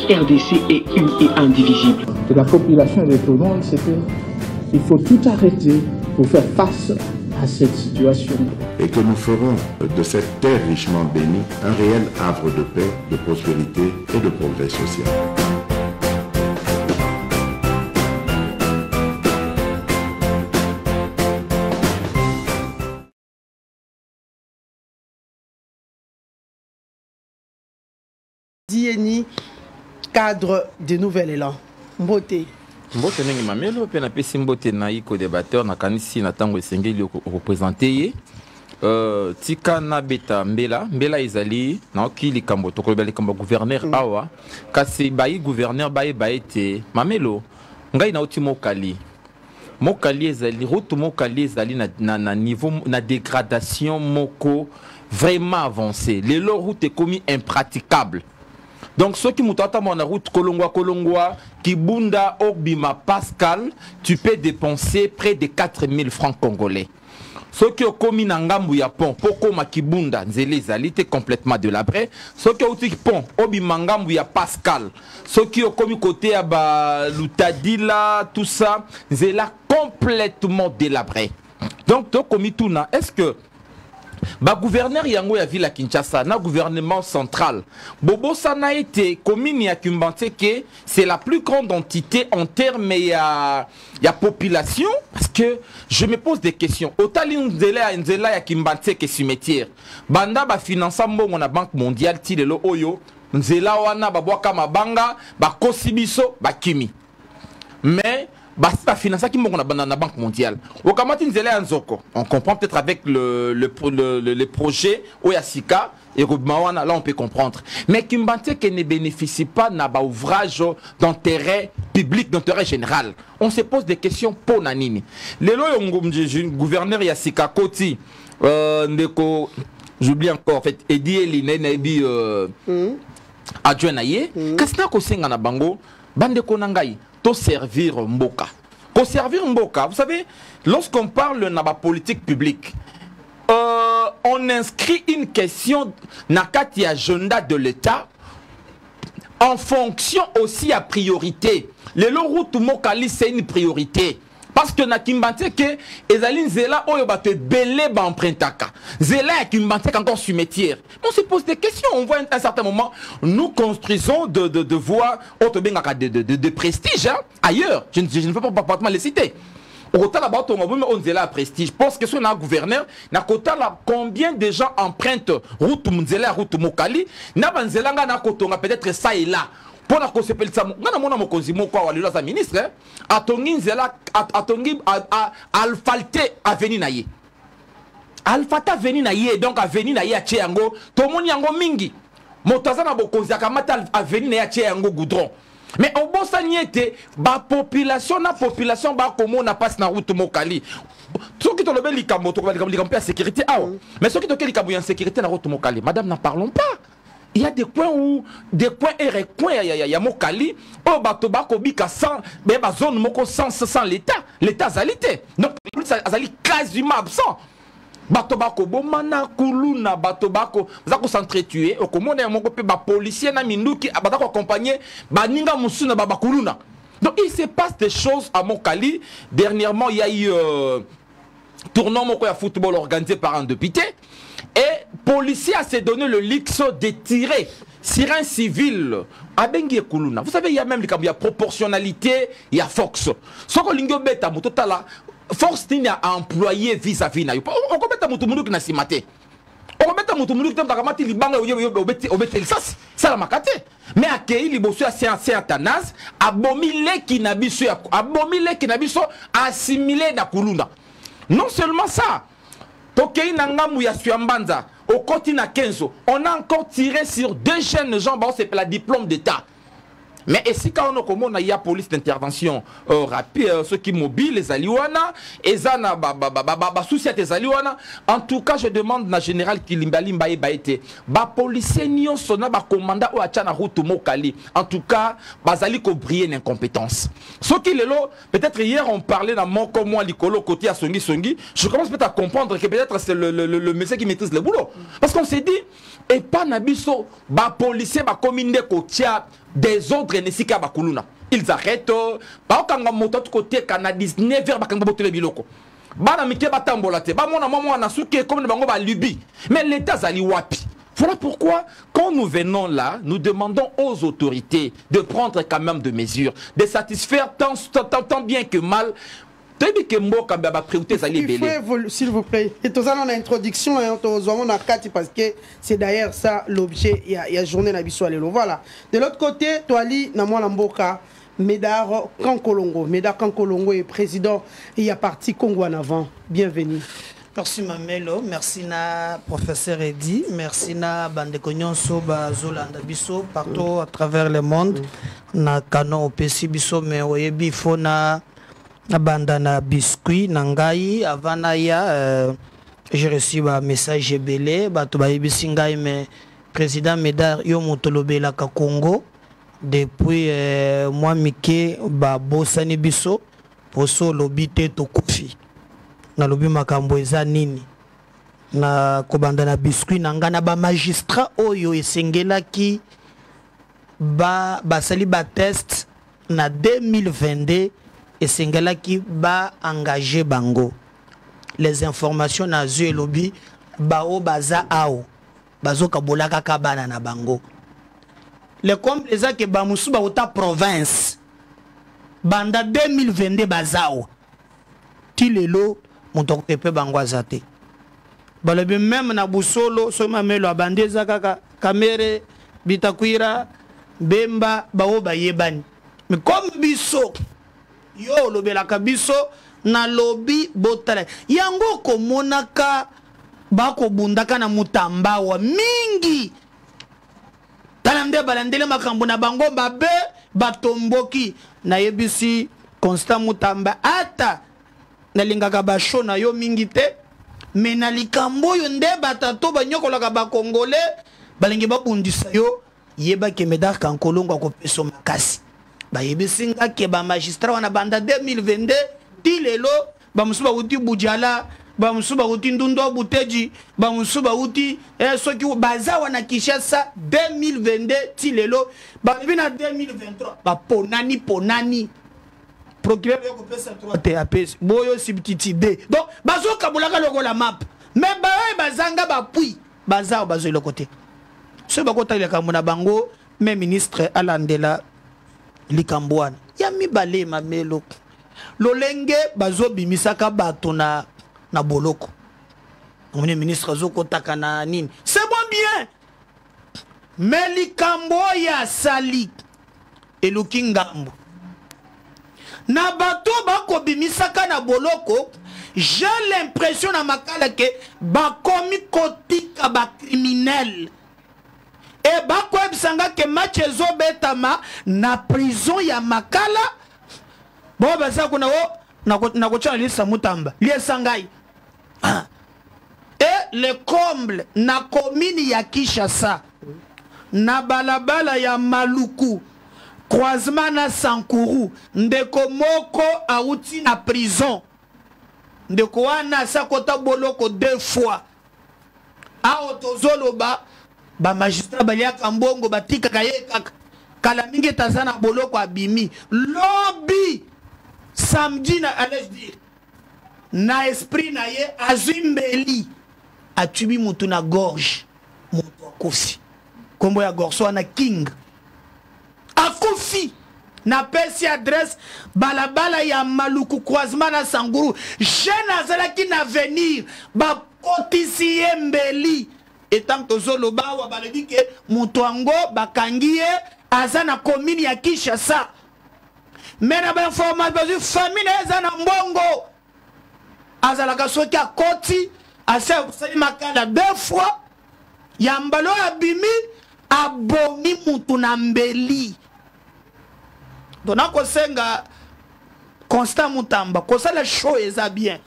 RDC est une et indivisible. De la population et de tout le monde, c'est qu'il faut tout arrêter pour faire face à cette situation. Et que nous ferons de cette terre richement bénie un réel havre de paix, de prospérité et de progrès social. Dieni, cadre de Nouvel Élan. Mbote. Mbote nengi mamelo pe na pesi mbote na iko débatteur na kanisi na tango esengeli représenter tika na beta mbela ezali na okili kambo to kolobeli kambo gouverneur awa kasi bayi gouverneur baye te mamelo ngai na oti mokali ezali route mokali ezali na niveau na dégradation moko vraiment avancé lelo route est commis impraticable. Donc, ceux qui montent à la route Kolongwa, Kibunda, Obima, Pascal, tu peux dépenser près de 4000 francs congolais. Ceux qui ont commis Nangambu Yapon, Pokoma, Kibunda, Nzele, Zalité complètement de l'abré. Ceux qui ont dit Pont, Obima, Nangambu ya Pascal. Ceux qui ont commis côté à Lutadila, tout ça, Nzela complètement délabré. Donc, tu as commis tout, est-ce que gouverneur yango ya ville à Kinshasa na gouvernement central bobo sana a été commune ya Kimbante que c'est la plus grande entité en termes ya population parce que je me pose des questions otali nzela ya Kimbante que cimetière banda ba finança mbongo na banque mondiale ti lelo oyo nzela wana babwaka mabanga ba kosibiso ba kimi mais basta financer qui m'ont dans la Banque mondiale. Au Kamati Nzela Nzoko, on comprend peut-être avec le projet Oyasika et Rubmawana, là on peut comprendre. Mais Kimbante qui ne bénéficie pas d'un ouvrage d'intérêt public, d'intérêt général. On se pose des questions pour Nanini. Le gouverneur Yasika Koti, j'oublie encore en fait, Edi Eline Nebi adjoint Naye, qu'est-ce que na bango, bande konangai. To servir Mboka. Pour servir Mboka, vous savez, lorsqu'on parle de la politique publique, on inscrit une question dans le agenda de l'État en fonction aussi à priorité. Le route Mokali, c'est une priorité. Parce que na Kimbante que ezali zela oyo bato belé ba empruntaka. Zela ya Kimbante encore cimetière. On se pose des questions, on voit à un certain moment nous construisons de voies de prestige hein, ailleurs. Je ne veux pas parfaitement les citer. Au total là-bas on zela prestige. Parce que sur un gouverneur na kota là combien de gens empruntent route Munzela route Mokali na banzela nga na kotonga peut-être ça et là. Pour la conséquence, on a mon consigne quoi le ministre atongi nzela atongi alfalte aveni naye alfata aveni naye donc aveni naye a tiango to moni yango mingi motaza na bokonzi akamata aveni naye a tiango goudron mais au bon saniete ba population ba komo na passe na route Mokali ceux qui te le likambo to likambo à sécurité mais ceux qui te likambo en sécurité na route Mokali madame n'en parlons pas. Il y a des coins où des coins et recoins il y a Mokali au bateau bako sans mais zone moko sans l'état zalité donc azali quasiment absent bateau bako bomana kuluna bateau bako zako s'entretuer au komona moko pe ba policier na minduki batako accompagner baninga musuna ba kuluna donc il se passe des choses à Mokali dernièrement il y a eu tournoi moko ya football organisé par un député. Et policier a se donné le luxe de tirer sur un civil à Bengi Kuluna. Vous savez, il y a même il y a proportionnalité, il y a force. Ce que l'ingénieur beta mutotala force n'a employé vis-à-vis na. On peut mettre mutumundu qui n'a si maté. On peut mettre mutumundu qui n'a pas maté libanga obete sas ça la makate. Mais accueilli liboso à c'est Atanas abomile qui n'a biso assimilé na Kuluna. Non seulement ça. Tokei Nangamu ya Suambanza, au continent 15, on a encore tiré sur 2 jeunes gens, c'est la diplôme d'État. Mais ici, quand on a police d'intervention rapide, ceux qui mobilisent les Aliwana, et Zana, souci les Aliwana. En tout cas, je demande à général Kilimbali Mbaye Baete, policier Nyon Sona, commandant ou Achana Route Mokali. En tout cas, Bazali ko briller d'incompétence. Ce qui est là, peut-être hier on parlait dans mon comme moi, Likolo, côté à Songi. Je commence peut-être à comprendre que peut-être c'est le monsieur qui maîtrise le boulot. Parce qu'on s'est dit, et pas Nabiso, policier, commune de Kotia, des ordres nesika bakuluna. Ils arrêtent ba okanga moto de côté kana 19h bakanga botele biloko. Bana mike batambola te. Ba mona na suke comme bango ba lubi. Mais l'état zali wapi. Voilà pourquoi, quand nous venons là, nous demandons aux autorités de prendre quand même des mesures, de satisfaire tant bien que mal. S'il vous plaît, et tout ça dans l'introduction, on a 4 parce que c'est d'ailleurs ça l'objet, il y a journée na voilà. De l'autre côté, Toali Namwa Mboka, Médard Kankolongo. Médard Kankolongo est président, il y a parti Congo en avant. Bienvenue. Merci Mamelo, merci na professeur Eddy, merci na Bandeko Nyonso Zolanda Biso partout à travers le monde. Na canon au PC Biso mais oyebi fo na bandana biscuit nangai avant ya j'ai reçu un message belé bato bayebi singai mais président Médard yo motolobela ka Congo depuis moi mike ba bosani biso poso lobité to kufi. Na lobi makambo eza nini na kobanda biscuit na ngana ba magistrat oyo esengelaki basali ba test na 2022 esengelaki ba engagé bango les informations na zue lobi bao baza ao bazoka bolaka kabana na bango le comme eza ke ba musu ba uta province banda 2022 bazao tilelo moto pepe bangwaza te balobi même na busolo so mamelo abandeza kaka kamere bitakwira bemba bawo bayebani mais comme biso yo lobelaka biso na lobi botala yango komonaka bako bundaka na mutambawa mingi talande balandele makambo na bango babe batomboki na yebisi Constant Mutamba ata nalingaka basho na yo mingi te mais na likambo yo nde batato banyokolaka ba congolais balingi babundisa yo yeba ke Médard Kankolongo akopeso makasi ba yebisinga ke ba magistrat wana banda 2022 tilelo ba musuba uti bujala ba musuba uti ndundo buteji ba musuba uti soki baza wana Kinshasa 2022 tilelo ba bina 2023 ba ponani procureur yoko pesa 3 TAPS boyo sibtiti D donc bazo kabulaka loko la map mais bazanga bapui baza bazo le côté ce bakota ile kamuna bango mais ministre alandela likambwana ya mibale mamelo lolenge bazo bimisaka bato na boloko on ministre zoko takana nini c'est bon bien mais likambo ya sali eluki ngambo na bato bako bimisaka na boloko j'ai l'impression na makala ke bakomi kotika ba criminel et bako ebisanga ke match ezobetama na prison ya makala bo basa kuna wo na kocha lisa mutamba liesangai et le comble na commune ya Kinshasa na balabala ya Maluku croisement na Sankuru ndeko moko auti na prison ndeko wana sakota boloko 2 fois a otozoloba ba magistrat baliaka mbongo batika kaye kala mingi tazana boloko abimi lobby samedi na allez dire na esprit na ye azimbeli atubi mutu na gorge mutu akofi kombo ya gorge wana king akofi na pesi adresse balabala ya Maluku croisement na Sanguru jeune azalaki na venir ba kotisi yembeli etant tozolo bawa balobi ke mutu ango bakangi ye aza na commune ya Kinshasa mais na ba information famille eza na mbongo azalaka soki akoti ase makala 2 fois ya mbalo abimi abomi mutu na mbeli donc senga Constant Mutamba kosala show eza bien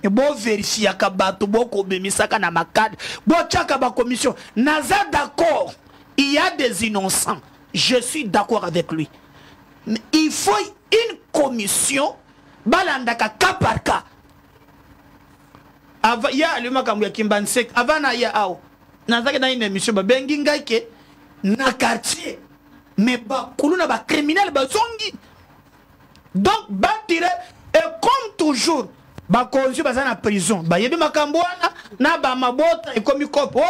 et bon vérifier ka bato boko bemisaka na makade bo tchaka ba commission naza d'accord il y a des innocents je suis d'accord avec lui mais il faut une commission balandaka cas par cas avant ya le makambo ya Kimbansek avant na ya ao nazaka na une émission ba bengi ngake na quartier mais bakulu na ba criminel bazongi. Donc batire et comme toujours bakonzi baza na prison bayebi makambo wana na ba mabota ekomi kopo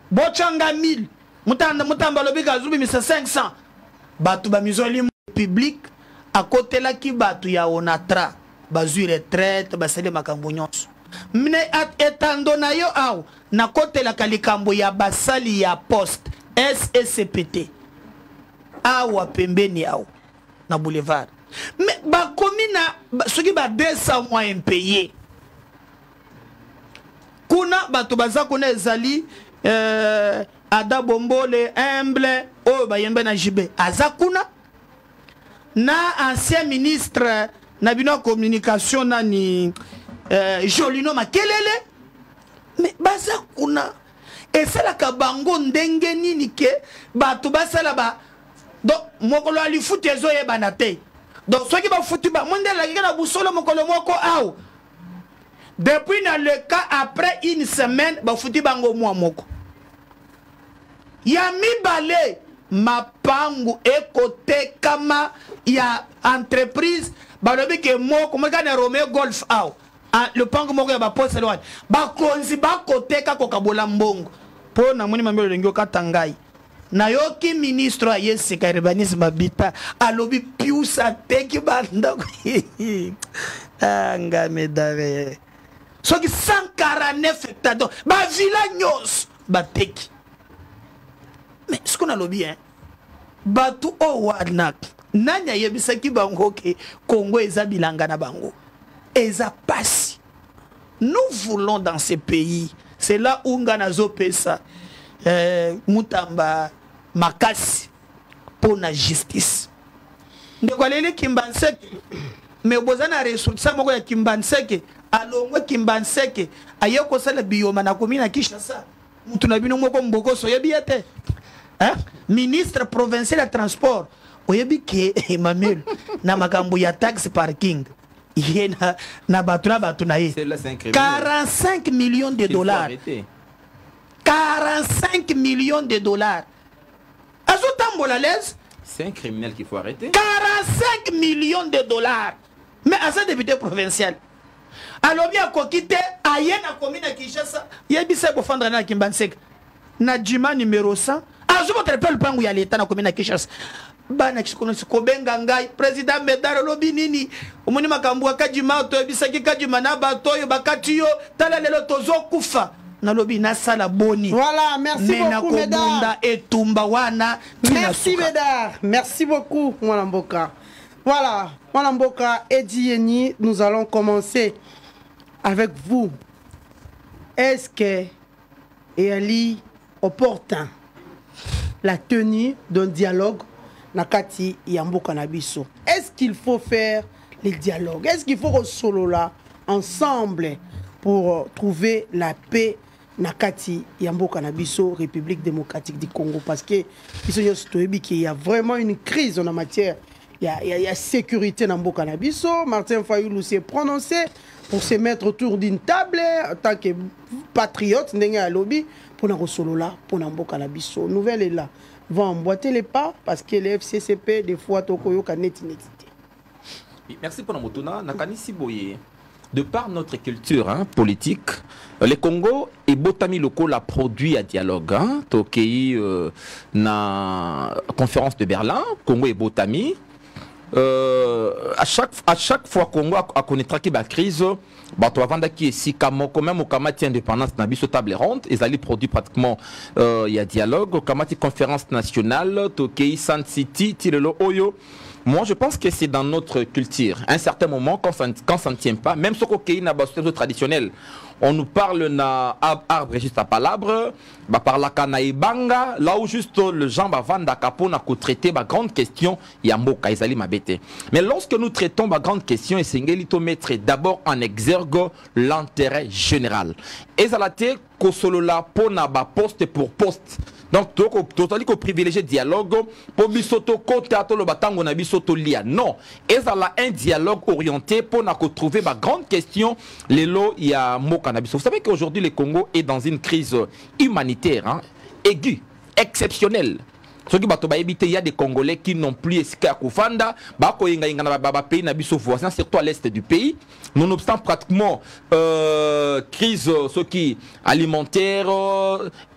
bochanga 1000 mutamba lobi kazubi misa 500 batu ba mizoli public à côté là ki batu ya onatra bazui retraite basale makambo nyonso mine etando na yo aw na côté la kalikambo ya basali ya poste SSCPT awa pembeni aw na boulevard mais bakomi na soki ba 200 mois impayé kuna batu baza kuna ezali ada bombole humble o bayembe na jibe azakuna na ancien ministre na bino communication nani Jolino Makelele mais bazakuna esala ka bango ndenge nini ke batu basala ba donc mokolo ali futi ezo yebana te donc soki ba futi ba mondela kika na busolo mokolo moko aw depuis na le cas après une semaine ba futi bango mwa moko ya mibale mapangu ekote kama ya entreprise balobi ke moko mo kana Romeo Golf aw le pango moko ya ba poste loin ba konzi ba koteka ko kabola mbongo po na moni mambelo lengo katangai na yoki ministre a yesika urbanisme bita alobi piusa teki banda anga medare soki 149 hectares donc ba villa nyos ba teki mais ce qu'on a lobby hein batu o wanak nanya yebisaki bango ke Congo eza bilanga na bango eza pasi. Nous voulons dans ces pays, c'est là où nganazo pesa mutamba makasi pour la justice. Ndekolele Kimbanseke mais bozana ressources moko ya Kimbanseke alongwe Kimbanseke ayeko sala bioma na komina Kinshasa mutu na bino moko mboko so yebiete hein ministre provincial de transport oyebi ke Emmanuel na makambo ya tax parking na batuna 45 millions de dollars 45 millions de dollars azotambola l'aise c'est un criminel qu'il faut arrêter 45 millions de dollars mais à ce député provincial alors bien kokite ayena commune Kinshasa yebisa bofandra na Kimbanseke na Jima numéro 100 azobotre pe le pangu ya l'état na commune Kinshasa bana kikonosi kobenga ngai président Medaro lobi nini omoni makambo akajima to ebisaki kajima na batoyo bakatiyo tala lelo tozo kufa na lobi na sala boni voilà merci beaucoup Medar etumba wana merci Medar merci beaucoup mwana mboka voilà mwana mboka Edi Yeni nous allons commencer avec vous est-ce que est opportun la tenue d'un dialogue Nakati Yamboka Nabiso. Est-ce qu'il faut faire les dialogues? Est-ce qu'il faut solo là ensemble pour trouver la paix Nakati Yamboka Nabiso, République démocratique du Congo? Parce que il y a vraiment une crise en la matière. Il y a sécurité dans Mboka Nabiso. Martin Fayoulou s'est prononcé pour se mettre autour d'une table en tant que patriote à lobby pour nous solo là pour Mboka Nabiso. Nouvelle est là. Vont emboîter les pas parce que les FCCP des fois tokoyo kaneti. Merci pour notre Nakani Siboye. De par notre culture politique, le Congo et Botami Loko l'a produit à dialogue. Tokei na conférence de Berlin, Congo et Botami. À chaque fois Congo a connaîtra qui la crise. Bato avanda qui est si kamo quand même au kamati indépendance na biso table ronde ils allaient produire pratiquement il y a dialogue au kamati conférence nationale Tokei San City Tilelo Oyo. Moi je pense que c'est dans notre culture à un certain moment quand ça ne tient pas même ce qu'Okei na basso traditionnel on nous parle na arbre juste à palabre bah par la kanaibanga là où juste le gens va vendre capo na ko traiter ba grande question ya mboka ezali mabete mais lorsque nous traitons ba grande question et sengeli to mettre d'abord en exergue l'intérêt général ezalate ko solo la pona ba poste pour poste donc totali ko privilégier dialogue pour bisoto kota to lo batango na bisoto lia non ezala un dialogue orienté pour na ko trouver ba grande question lelo ya mboka na biso. Vous savez qu'aujourd'hui le Congo est dans une crise humanitaire aiguë, exceptionnelle. Ce qui il y a des Congolais qui n'ont plus esqué à Koufanda, pays voisin, surtout à l'est du pays. Nonobstant pratiquement crise alimentaire,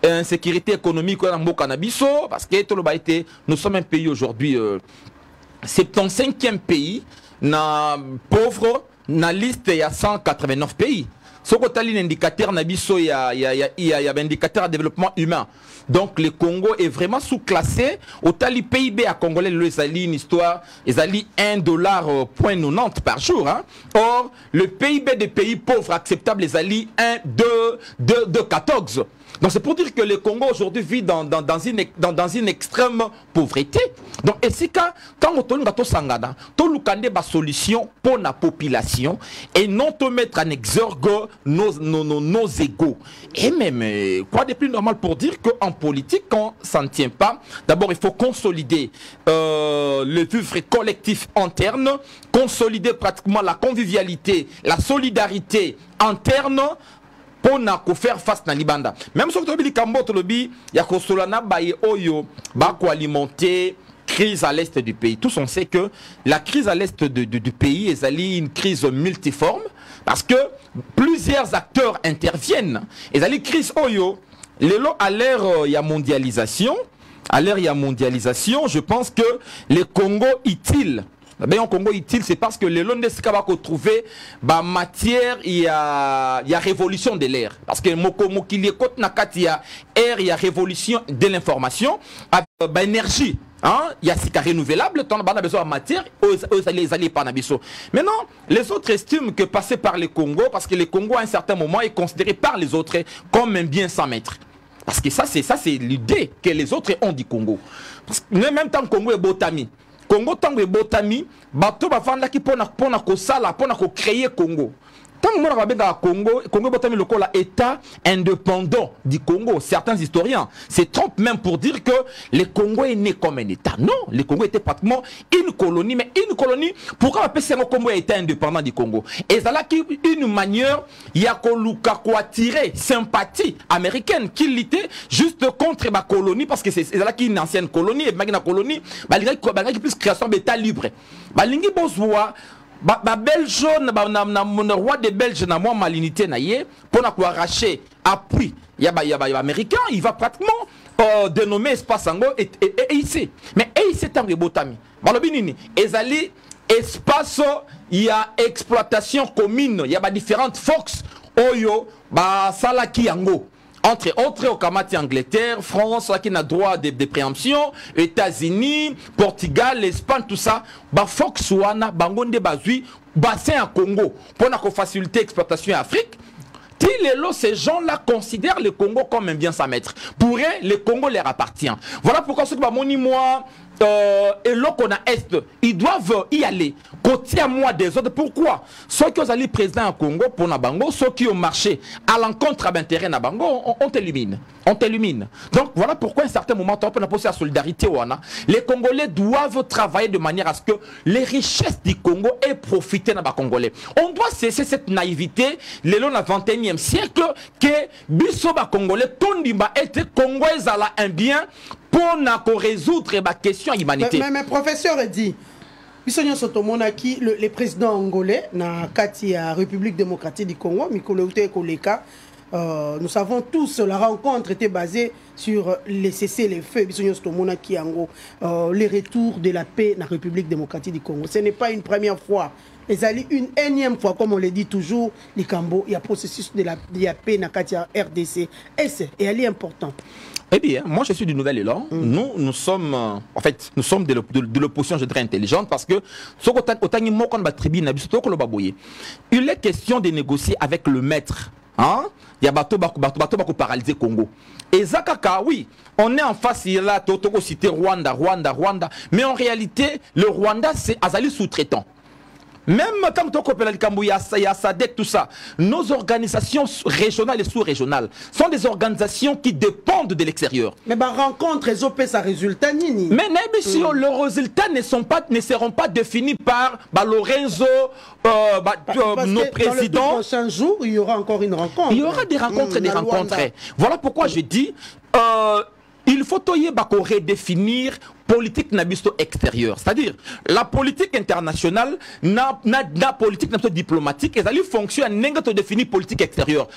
insécurité économique parce que nous sommes un pays aujourd'hui, 75e pays, pauvre, dans la liste il y a 189 pays. Ce qu'on a l'indicateur il y a un indicateur de développement humain. Donc le Congo est vraiment sous-classé. Au tali PIB à Congolais, ils ont une histoire, ils ont $1.90 par jour. Hein. Or, le PIB des pays pauvres acceptables, ils ont 2,14. Donc c'est pour dire que le Congo aujourd'hui vit dans une extrême pauvreté. Donc et si quand on a sangada, une solution pour la population et non te mettre en exergue nos égos. Et même quoi de plus normal pour dire qu'en politique, quand ça ne tient pas, d'abord il faut consolider le vivre collectif interne, consolider pratiquement la convivialité, la solidarité interne. Pour faire face à Libanda. Même si on dit il y a alimenter crise à l'est du pays. Tous on sait que la crise à l'est du pays est une crise multiforme parce que plusieurs acteurs interviennent. Et une crise oyo, à l'ère il y a mondialisation. À l'ère il y a mondialisation, je pense que le Congo utile. En Congo utile, c'est parce que les Londres va trouver matière, il y a révolution de l'air. Parce que il y a révolution de l'information, énergie. Il y a des renouvelable, on a besoin de matière, maintenant, les autres estiment que passer par le Congo, parce que le Congo à un certain moment est considéré par les autres comme un bien sans maître. Parce que ça c'est l'idée que les autres ont du Congo. Parce que même temps Congo est botami. Congo tango botami, bato bafanda ki pona créer Congo. Tant que Congo botami le État indépendant du Congo, certains historiens se trompent même pour dire que le Congo est né comme un État. Non, le Congo était pratiquement une colonie, mais une colonie, pourquoi appeler ça Congo État indépendant du Congo? Et ça là une manière, il y a attirer sympathie américaine qui luttait juste contre ma colonie parce que c'est là une ancienne colonie et une colonie, il y a plus création d'État libre. Lingi bozwa Belge, le roi des Belges n'a moins malinité pour arracher appui. Il y a américain, il va pratiquement dénommer espace ango et ici. Mais ici c'est un rebotami. Balobinini, ezali espace, il y a exploitation commune, il y a différentes forces. Oyo, salaki ango. Entre autres, au Kamati Angleterre, France, qui a droit de préemption, États-Unis, Portugal, Espagne, tout ça, Fox Wana, Bangonde Bazui, bassin à Congo, pour faciliter l'exploitation en Afrique. Ces gens-là considèrent le Congo comme un bien sans maître. Pour eux, le Congo leur appartient. Voilà pourquoi ceux qui m'ont moi et l'autre qu'on a est, ils doivent y aller. Côté à moi des autres. Pourquoi? Ceux qui ont allé présents au Congo pour Nabango, ceux qui ont marché à l'encontre d'intérêt Nabango, on t'élimine. On t'élimine. Donc voilà pourquoi à un certain moment, on peut poser la solidarité. Les Congolais doivent travailler de manière à ce que les richesses du Congo aient profité dans les Congolais. On doit cesser cette naïveté, le long du 21e siècle, que Bissoba Congolais, Tondimba était Congolais à un bien pour résoudre la question humanité. Mais professeur dit, les présidents angolais, na kati ya République démocratique du Congo, Mikoloute Koleka, nous savons tous la rencontre était basée sur les cessez-les-feux, les retours de la paix dans la République démocratique du Congo. Ce n'est pas une première fois. Et ça une énième fois, comme on le dit toujours, les Cambo, il y a processus de la paix dans la RDC. Et elle est importante. Eh bien, moi je suis du Nouvel Élan. Nous sommes, en fait, nous sommes de l'opposition, je dirais, intelligente parce que il est question de négocier avec le maître. Hein? Il y a bateau paralysé Congo. Et Zakaka, oui, on est en face, il y a là, Totoko cité Rwanda. Mais en réalité, le Rwanda, c'est Azali sous-traitant. Même quand il y a SADC, tout ça, nos organisations régionales et sous-régionales sont des organisations qui dépendent de l'extérieur. Mais rencontre, elles ont sa résultat nini. Mais leurs résultats ne seront pas définis par Lorenzo, nos présidents. Dans le prochain jour, il y aura encore une rencontre. Il y aura des rencontres et des rencontres. Voilà pourquoi je dis, il il faut redéfinir politique nabisto extérieure. C'est-à-dire, la politique internationale, na politique diplomatique, et ça lui fonctionne, n'a pas définir politique extérieure.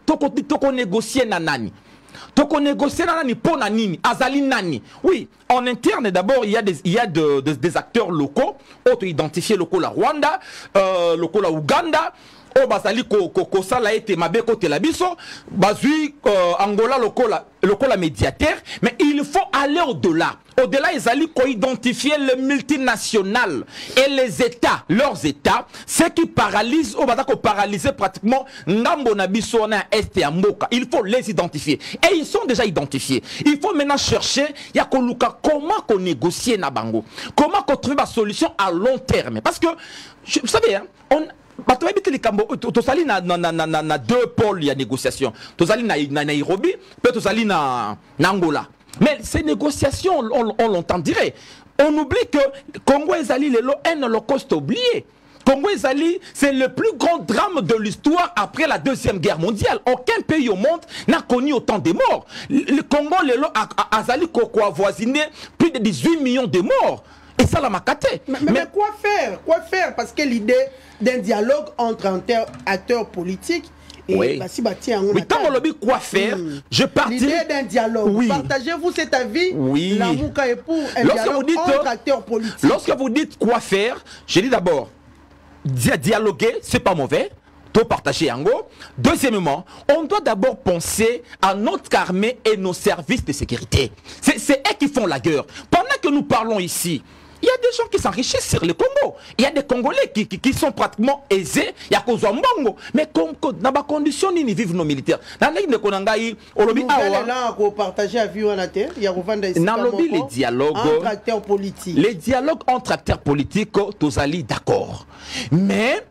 Toko négocier nanani. Toko négocier nanani pour nanini, azali nani. Oui, en interne d'abord, il y a des acteurs locaux, auto-identifiés locaux la Rwanda, locaux la Ouganda. Oh basali ko sala ete mabeko telabiso bazui Angola lokola médiateur, mais il faut aller au-delà. Au-delà, ils allaient identifier le multinational et les États, leurs États, ce qui paralyse, on va paralyser pratiquement Nambo Nabiso na Est et Amboka. Il faut les identifier. Et ils sont déjà identifiés. Il faut maintenant chercher, Yakoluka, comment qu'on négocie Nabango. Comment qu'on trouve une solution à long terme. Parce que, vous savez, hein, Tosali na deux pôles de négociation. Tosali na Nairobi, puis Tosali na Angola. Mais ces négociations, on l'entendrait. On oublie que Congo Ezali est un holocauste oublié. Congo Ezali, c'est le plus grand drame de l'histoire après la Deuxième Guerre mondiale. Aucun pays au monde n'a connu autant de morts. Le Congo a avoisiné plus de 18 millions de morts. Et ça, la makate. Mais quoi faire? Quoi faire? Parce que l'idée d'un dialogue entre acteurs politiques et oui. Oui, quand on dit quoi faire, je partis. L'idée d'un dialogue. Oui. Partagez-vous cet avis? Oui. Lamouka est pour un dialogue entre acteurs politiques. Lorsque vous dites quoi faire, je dis d'abord, dialoguer, c'est pas mauvais. Tout partager en gros. Deuxièmement, on doit d'abord penser à notre armée et nos services de sécurité. C'est eux qui font la guerre. Pendant que nous parlons ici, il y a des gens qui s'enrichissent sur le Congo. Il y a des Congolais qui sont pratiquement aisés. Il y a cause Mbongo. Mais dans les conditions où vivent nos militaires. Dans les dialogues entre acteurs politiques. Les dialogues entre acteurs politiques, tous allés d'accord. Mais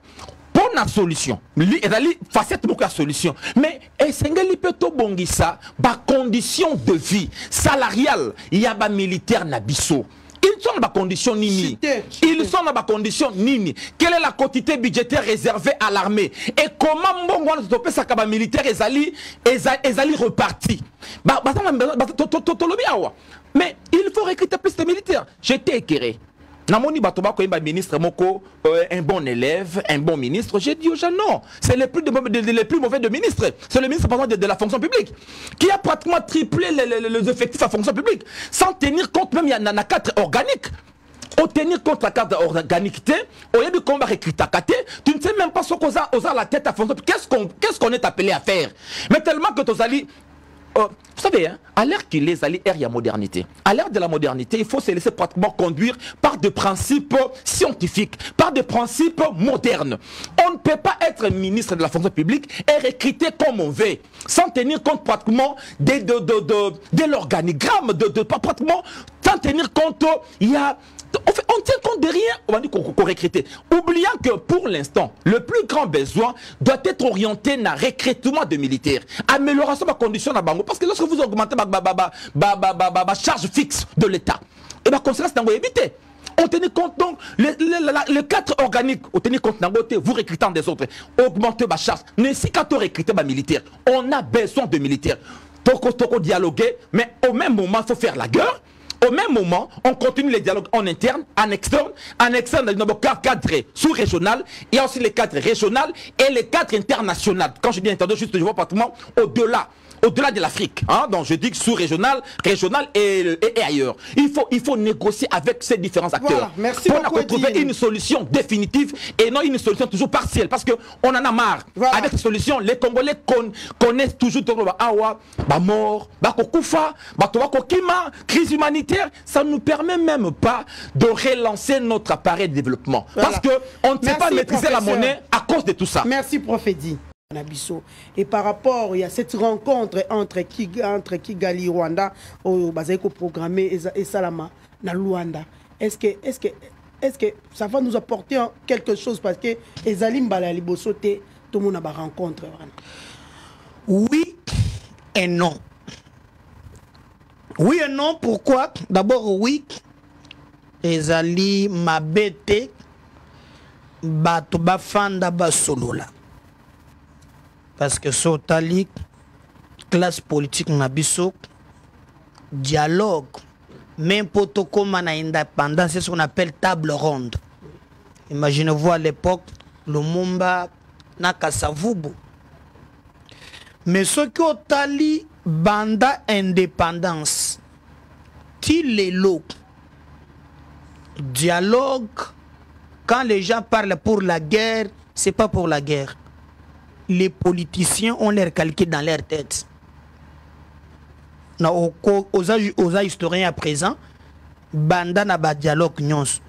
pour la solution, il y a facette beaucoup de solution. Mais est-ce que peut bongisa ba conditions de vie salariale, il y a ba militaire nabiso. Ils sont dans la condition nini. Ils sont dans la condition nini. Quelle est la quantité budgétaire réservée à l'armée? Et comment Mbongo stopper sa kaba militaire ezali reparti. Mais il faut recruter plus de militaires. J'étais éclairé. Namoni Batoba Koyemba ministre Moko, un bon élève, un bon ministre. J'ai dit aux gens non, c'est les plus mauvais de ministres. C'est le ministre par exemple de la fonction publique qui a pratiquement triplé les effectifs à fonction publique sans tenir compte même il y en a 4 organiques. Au tenir compte la carte organique, au lieu de combat recruter, tu ne sais même pas ce qu'on a la tête à fonction publique. Qu'est-ce qu'on est appelé à faire? Mais tellement que tu as vous savez, hein, à l'ère qu'il est allé, il y a modernité. À l'ère de la modernité, il faut se laisser pratiquement conduire par des principes scientifiques, par des principes modernes. On ne peut pas être ministre de la fonction publique et recruter comme on veut, sans tenir compte pratiquement de l'organigramme, pratiquement, sans tenir compte, il y a... On tient compte de rien, on va dire qu'on recrute. Oubliant que pour l'instant, le plus grand besoin doit être orienté dans le recrutement de militaires. Amélioration de la condition de Bango. Parce que lorsque vous augmentez la charge fixe de l'État, et la conséquence, c'est éviter. On tenait compte donc, les 4 organiques, on tenait compte d'Angote, vous recrutant des autres, augmenter la charge. Mais si quand on recrute les militaires, on a besoin de militaires. Toko dialoguer, mais au même moment, il faut faire la guerre. Au même moment, on continue les dialogues en interne, en externe. En externe, il y a le cadre sous-régional, il y a aussi les cadres régionaux et les cadres internationaux. Quand je dis international, juste je vois pratiquement au-delà de l'Afrique. Hein? Donc je dis régional et ailleurs. Il faut négocier avec ces différents acteurs. Voilà, merci pour trouver une solution définitive et non une solution toujours partielle. Parce qu'on en a marre. Voilà. Avec cette solution, les Congolais connaissent toujours Awa, mort, Kokufa, Kokima, crise humanitaire. Ça ne nous permet même pas de relancer notre appareil de développement. Voilà. Parce qu'on ne sait pas maîtriser la monnaie à cause de tout ça. Merci, prophétie. Et par rapport, il y a cette rencontre entre Kigali Rwanda, au Bazeko programmé et Salama, dans Luanda. Est-ce que ça va nous apporter quelque chose parce que Ezalim Balali Bosote, tout le monde a une rencontre? Oui et non. Oui et non, pourquoi? D'abord, oui, Ezali Mabete, Batoba Fanda Basolola. Parce que Sotali, classe politique Nabiso, dialogue, même pour tout comme en indépendance, c'est ce qu'on appelle table ronde. Imaginez-vous à l'époque, Lumumba na Kasavubu. Mais ce qui ont tali banda indépendance, il est l'eau. Dialogue, quand les gens parlent pour la guerre, c'est pas pour la guerre. Les politiciens ont l'air calqués dans leur tête. Aux historiens à présent, banda na ba dialogue nyons.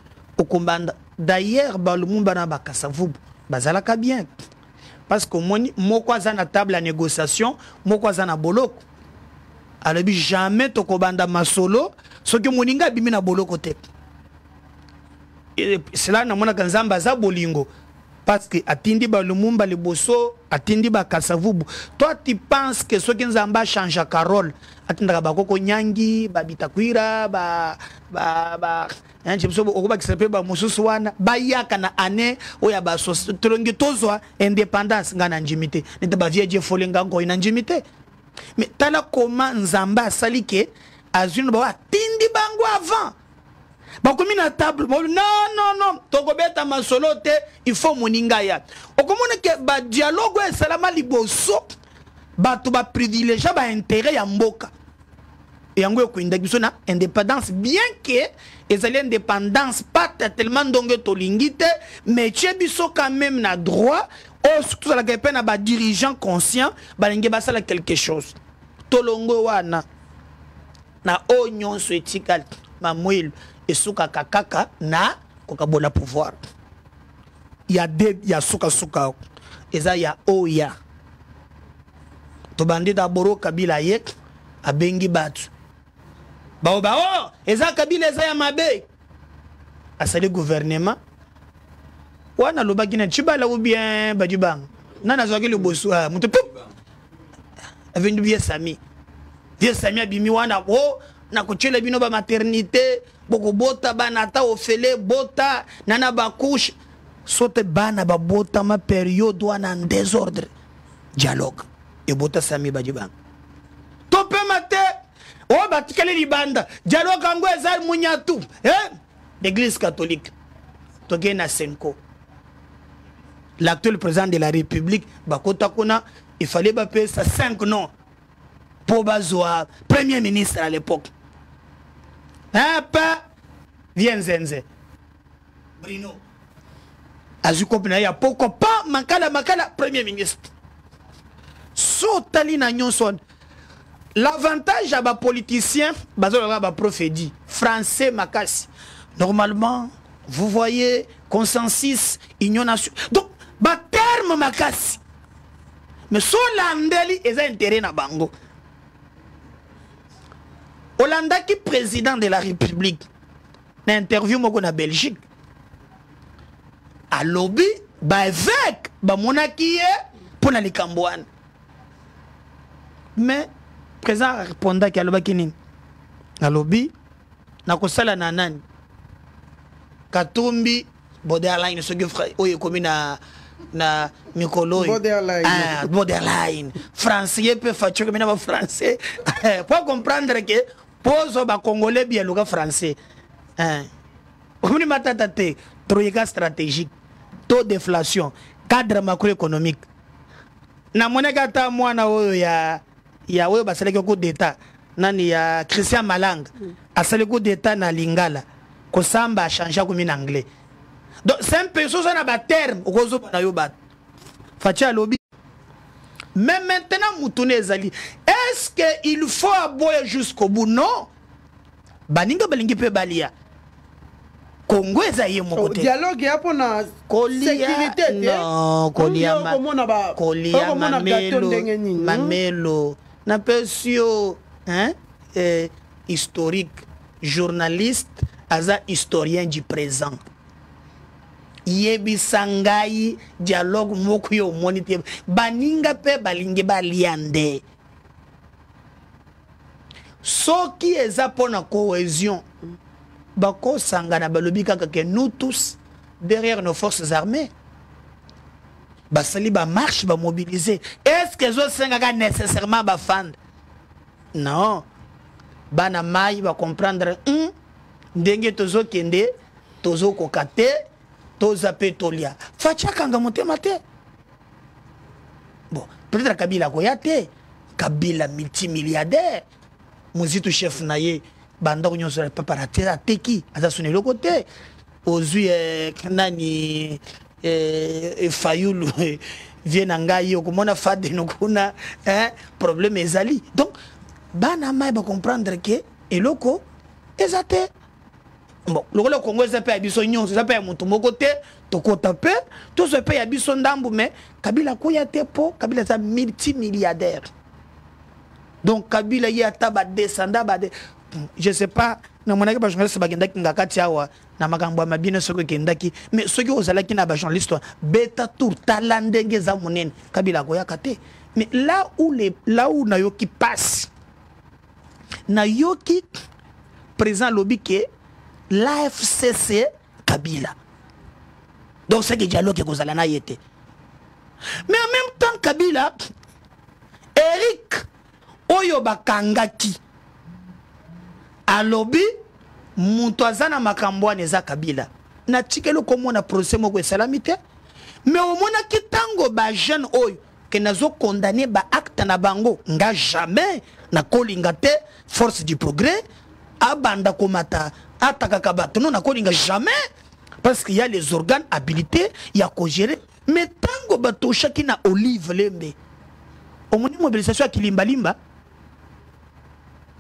D'ailleurs, Lumumba na ba Kasavubu, bazalaka bien. Parce que moi, quoi, na table à négociation, moi, quoi, na boloko. Alors, jamais tokobanda masolo, ce que moninga bimina boloko te. Cela na mona kanzamba za bolingo. Parce que atindi ba Lumumba le bosso, atindi ba Kasavubu. Toi, tu penses que ce qui nzamba change à Carole. Atindaka ba koko nyangi, ba bitakwira, ba je me okoba qui s'appelle ba mususu wana ba yaka na ane oya ba tolongi tozwa indépendance ngana njimité nete ba vie folenga ngo ina njimité mais tala comment nzamba salike azune ba tindi bango avant ba komi na table non tokobeta masolo te il faut moninga ya okomona ke ba dialogue e salama liboso ba to ba privilégier ba intérêt ya mboka yango yokwinda biso na indépendance bien que ezali indépendance pas tellement ndonge tolingi te mais tie biso quand même na droit surtout la gape na ba dirigeant conscient balingi basala quelque chose tolongo wana na o nyonso etikali mamoilo esuka kakaka na kokabola pouvoir il y a suka eza ya oya to bandi d'abord Kabila yek abengi batu bao eza Kabila eza ya mabe asali gouvernement wana lobaki na chibala ou bien badibang nana zoki le bosu mutu avendu bien Sami abimi wana na kochela bino ba maternité boko bota bana ta ofele bota nana ba couche sote bana ba bota ma période wana en désordre dialogue et bota Sami badibang tope mate o batikale libanda dialogue ango ezal munyatu l'église catholique togena Senko l'actuel président de la République bakota kuna il fallait payer ça 5 noms pour bazwa premier ministre à l'époque pas viens Zenze Bruno azukopina ya poko pas makala premier ministre sotali na nyonson. L'avantage à bas politiciens, bas prophétie français makasi. Normalement, vous voyez consensus, union nationale. Donc, bas terme makasi. Mais so landeli est intérêt na bango. Hollanda qui président de la République, na interview moko na Belgique. A lobby, ba évêque, ba monaki pour na likambouane. Mais président répondait qu'il y a le lobby na kosala na nani Katumbi borderline ce que frère oye comme na Mikolo borderline français peut faire comme na français pour comprendre que pose ba congolais bien le français on ni matata te troïka stratégique taux d'inflation cadre macroéconomique na moneka ta mwana oyo ya oyo basale coup d'état nani ya Christian Malanga asale coup d'état na Lingala ko samba changer comme en anglais donc c'est un peu ça na ba terme okozo na yo bat fatia lobby mais maintenant mutune ezali est-ce que il faut aboyer jusqu'au bout non baninga balingi pe balia Congo ezaye mon côté dialogue yapo na sécurité non kolia mamelo na pesio historique journaliste aza historien du présent yebi sangai dialogue moko yo monite baninga pe balingi baliande soki eza pona cohésion bako sangana balobi kaka que nous tous derrière nos forces armées basali ba marche ba mobiliser est-ce que zo sengaka nécessairement ba fan non bana mai va comprendre ndenge tozo kende tozo kokate toza pe tolia facha kanga motema te. Bon, peut-être Kabila koyate, Kabila multimilliardaire, Mozitu chef naye, banda ko nyonso paparate ateki, aza sone le côté. Ozui nani Fayulu vient ngai okomona fade nokuna problème ezali. Donc bana mai ba comprendre que eloko ezate. Bon, le Congo est un pays abisso nyon, c'est un pays mon côté, to kotape, tout ce pays abisso ndambu, mais Kabila koyate po, Kabila est un multimilliardaire. Donc Kabila y a taba descenda bade, je sais pas, na mon équipe journaliste bagenda ki ngakati awa, na makambo ma bien soko kendaki, mais ceux qui osala ki na ba journaliste beta tour talandenge za monene, Kabila koyakate. Mais là où na yo qui passe, na yo qui présent lobby que l'AFCC Kabila. Donc c'est que dialogue que vous allez na yete. Mais en même temps Kabila, Eric Oyo Bakangaki a lobby Muntwazana Makambwa neza Kabila. Na tikelo komo na procès moko salamité. Mais au mona kitango ba jeune Oyo que nazo condamné ba acte na bango nga jamais na kolingate force du progrès abanda komata atakakabato non akolinga jamais parce qu'il y a les organes habilités il y a qu'à gérer mais tango bato chaki na Olive Lembe au moni mobilisation à limba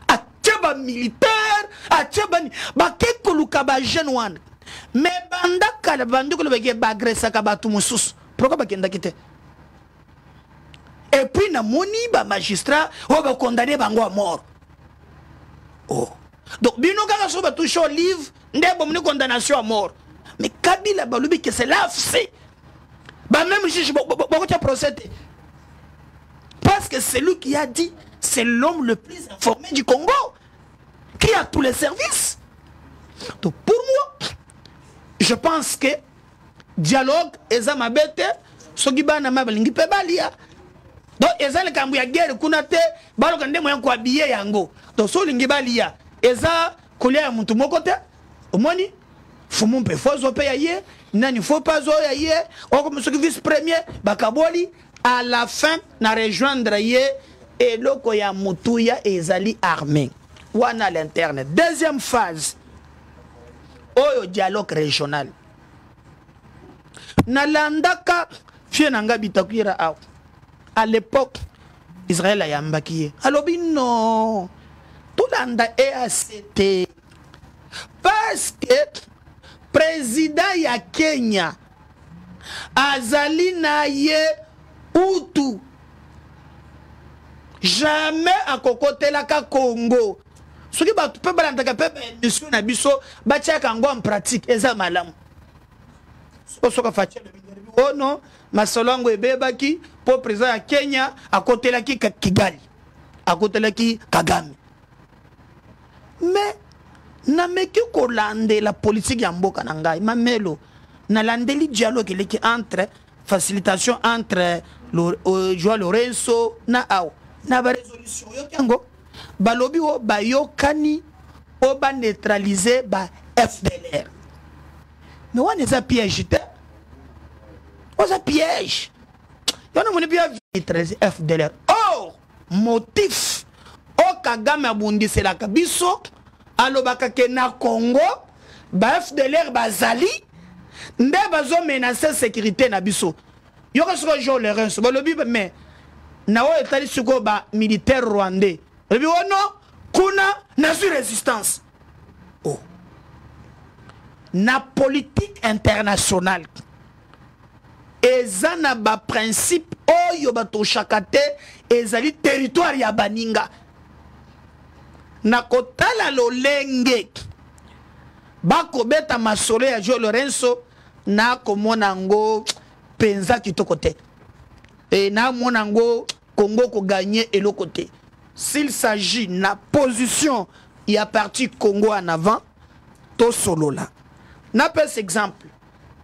a tchaba militaire a tchaba ba keko lukaba jeune wan mais banda kala bandu ko bege bagresa kabatu musus pourquoi ba kenda kite et puis na moni ba magistrat o ba condamner bango à mort. Oh. Donc, bino kaka so touché au livre, ndebo mni condamnation à mort. Mais Kabila balubi que c'est l'AFC. Bah même juge beaucoup de procès. Parce que c'est lui qui a dit, c'est l'homme le plus informé du Congo, qui a tous les services. Donc pour moi, je pense que dialogue ezamabete sogibana mabalingi pe balia. Donc ezale kambu ya guerre kunate balo kande moyen ko habiller yango. Donc so lingi balia eza kolia muntu mokote omoni fumu mpe fozo pe yaye nani faut pas zo yaye o comme ce vice premier bakaboli à la fin na rejoindre ye et loko ya mutuya ezali armé wana l'interne. Deuxième phase oyo dialogue régional nalandaka fie nanga bitakwira aw à l'époque Israël a yambaki alobi non tout landa EACT parce que président ya Kenya azali na ye utu jamais à kokotelaka Congo soki batu pe balandaka pe mission na biso batiaka ngo en pratique eza malamu soka fatia le minderbi oh non masolongo ebebaki po président ya Kenya akotelaki Kigali akotelaki Kagame mais na meki kolande la politique ya mboka na ngai mamelo na landeli dialogue leki entre facilitation entre Joao Lorenzo na aw na ba résolution yo kango balobi o bayokani o ba neutraliser ba FDLR mais on est à piège on est piège on a bien neutraliser FDLR oh motif o Kagame abundise la kabiso alobaka ke na Congo ba FDLR bazali nde bazo menacer sécurité na biso yoko soko Joao Lorenzo balobi mais na o etali soko ba militaire rwandais balobi oh non kuna na sur résistance oh na politique internationale ezana ba principe oyo batoshaka te ezali territoire ya baninga na kotala lolenge bako beta masolo ya Joao Lorenzo na komona ngo penza kitoko te et na mona ngo Congo ko gagner eloko te s'il s'agit na position y a parti Congo en avant to solo là na pes exemple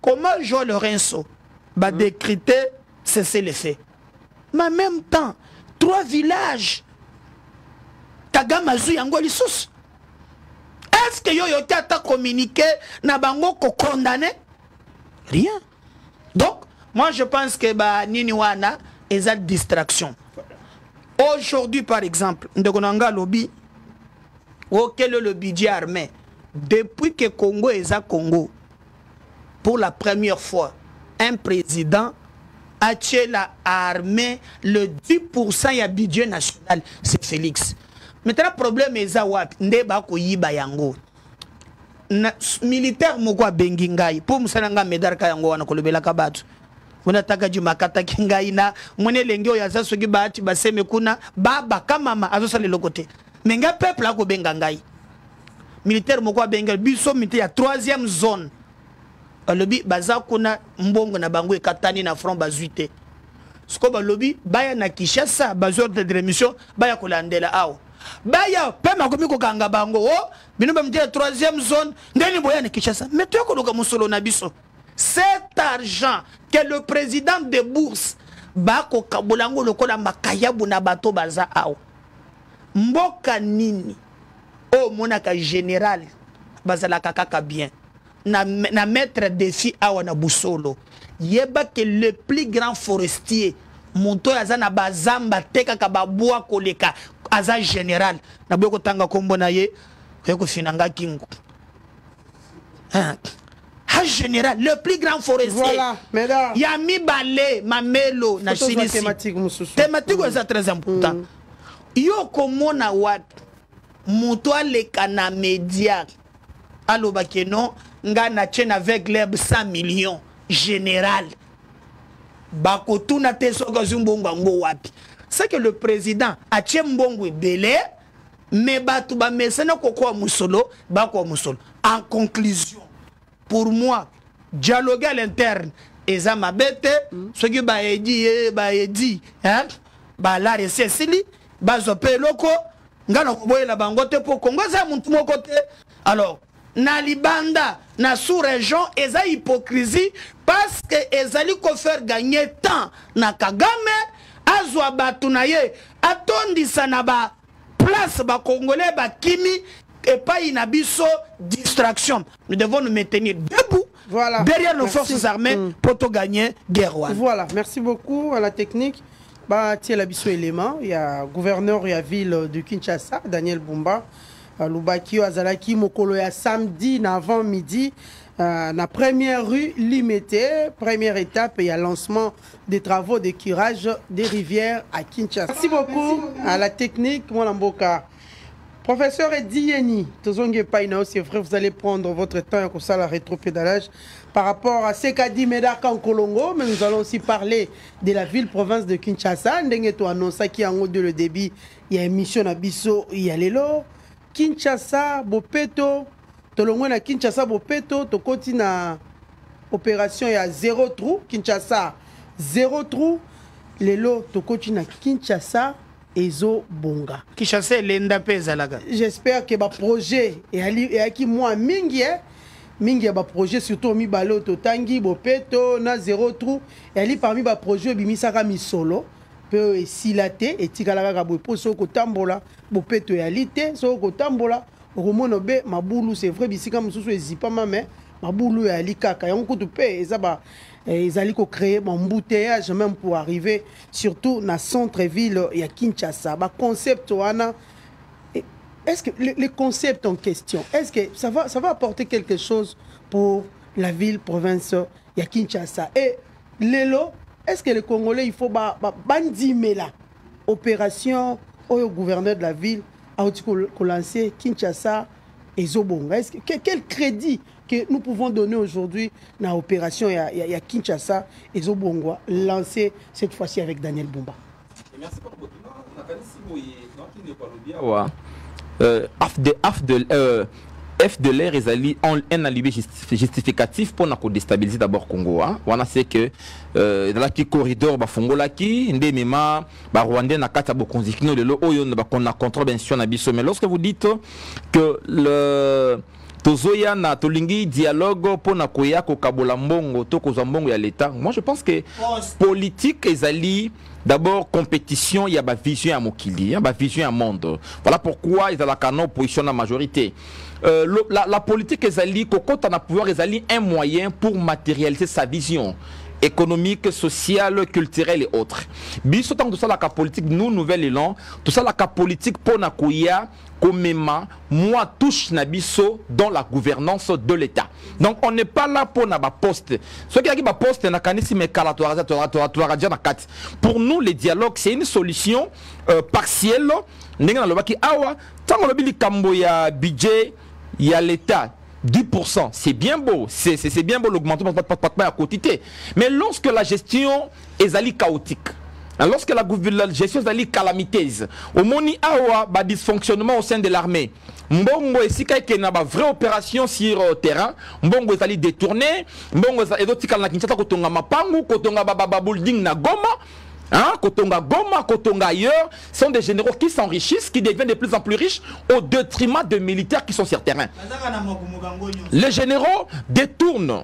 comment Joao Lorenzo ba décréter cesser les faits mais en même temps 3 villages Kagame azui yango lisusu. Est-ce que yo t'a communiqué na bango ko condamné? Rien. Donc, moi je pense que ba nini wana eza distraction. Aujourd'hui par exemple, ndekonanga lobby quel est le budget armé depuis que Congo est à Congo, pour la première fois, un président a tué la armée, le 10% du budget national, c'est Félix. Maintenant, le problème est que ndeba ko yiba yango. Militaire moko bengi ngai pour musananga medarka yango wana kolobela kabatu. Muna taka jumakata kingai na mone lengyo ya zasoki baati baseme kuna baba kama mama azosala lokote. Menga peuple ako benga ngai. Militaire moko benga biso mité ya 3e zone. Lobi baza kuna mbongo na bango ekatani na front bazuite. Sko ba lobi baya na Kinshasa bazor de remission baya kolandela awo. Baya pema komi ko kanga bango o bino ba mité ya 3e zone ndeni boya na Kinshasa. Mais to ko loka musolo na biso. Cet argent que le président de bourse ba ko kabolango lokola makayabu na bato baza awo. Mboka nini o monaka général bazalaka kaka bien na mettre défi awa na busolo yeba que le plus grand forestier monto aza na bazamba teka ka babwa koleka aza général na boyo kotanga kombo na ye ko finanga kingu ha général le plus grand forestier voilà mesdames yami balé mamelo na sinisi thématique est très important. Yo komona wat moto aleka na média aloba ke non nga na chaîne avec l'herbe 100 millions général bakotuna te soka zumbongo ngo wapi. C'est que le président a tient mbongo belé mais batu ba mesena kokwa musolo bakwa musolo. En conclusion, pour moi dialogue à l'interne eza mabete ce qui ba edi hein ba la resesili bazo pe loko ngana koboyela bango te po Congo za muntu moko te. Alors na libanda na sous-région eza hypocrisie parce que ezali ko faire gagner temps na Kagame azwa batu na ye atondisa na ba place ba congolais ba kimi et pas une abisso distraction. Nous devons nous maintenir debout voilà. Derrière nos forces armées pour tout gagner guerre. Voilà, merci beaucoup à la technique. Bah, tiens, l'abisso élément, il y a gouverneur et la ville de Kinshasa, Daniel Bumba, Lubakio Azalaki, Mokolo ya samedi, avant midi, la première rue limitée, première étape, il y a lancement des travaux de curage des rivières à Kinshasa. Merci beaucoup à la technique, mon Mboka. Professeur Edieni, c'est vrai, vous allez prendre votre temps comme ça, la rétropédalage par rapport à ce qu'a dit Médaka en Kolongo, mais nous allons aussi parler de la ville-province de Kinshasa. Ndengeto annonce qui en haut de le débit, il y a une mission à Bisso, il y a l'élo. Kinshasa, Bopeto, Tolongo na Kinshasa, Bopeto, Tokoti na opération, il y a 0 trou. Kinshasa, 0 trou. L'élo, Tokoti na Kinshasa. Ezo bonga. Kinshasa lenda pesa laga. J'espère que ba projet et qui moi mingi ba projet surtout mi balo to tangi bopeto na 0 trou et ali parmi ba projet bimisaka mi solo pe silate et tikala ka bo poso ko tambola bopeto et alite so ko tambola romono be mabulu c'est vrai bisika mususu ezipa mame mabulu et ali kaka yango to pe ezaba ils allaient créer un embouteillage même pour arriver surtout dans le centre-ville il y a Kinshasa. Le concept, est-ce que les concepts en question, est-ce que ça va apporter quelque chose pour la ville, province, il y a Kinshasa? Et l'élo, est-ce que les Congolais, il faut bandimer la opération au gouverneur de la ville a lancé Kinshasa et Zobonga? Quel crédit que nous pouvons donner aujourd'hui dans l'opération il y a Kinshasa et Zobongwa lancé cette fois-ci avec Daniel Bumba. Merci beaucoup. F de l'air ont un alibi justificatif pour nous déstabiliser d'abord Congo. On sait que dans le corridor Bafongola qui ndemema ba Rwandais na kata bo konzikino de lo oyo na ba contravention na biso. Mais lorsque vous dites que tozoya na tolingi dialogue pour na koya ko kabola mbongo to ko mbongo ya l'état. Moi je pense que politique ezali d'abord compétition, il y a ba vision à mokili, il y a ba vision à monde. Voilà pourquoi ils ont la canon position la majorité. La politique ezali kokota na pouvoir ezali un moyen pour matérialiser sa vision économique, sociale, culturelle et autres. Biso tant que tout ça la politique nous nouvel élan, tout ça la politique pour na koya komema moi touche na biso dans la gouvernance de l'État. Donc on n'est pas là pour na ba poste. Ce qui a ba poste na kanisi me kala to radia na kat. Pour nous les dialogues c'est une solution partielle. Ndenge na lobaki awa tango lobi likambo ya budget ya l'État 10%, c'est bien beau, c'est bien beau l'augmentation pas à quotité. Mais lorsque la gestion est ali chaotique, lorsque la gestion est ali calamiteuse, au moni awa ba dysfonctionnement au sein de l'armée, mbongo esika ke na ba vraie opération sur terrain, mbongo est ali détourné, mbongo ezotika na Kinshasa kotonga mapangu, kotonga ba building na Goma. Hein, Kotonga Goma, Kotonga ailleurs, sont des généraux qui s'enrichissent, qui deviennent de plus en plus riches au détriment de militaires qui sont sur terrain. Les généraux détournent.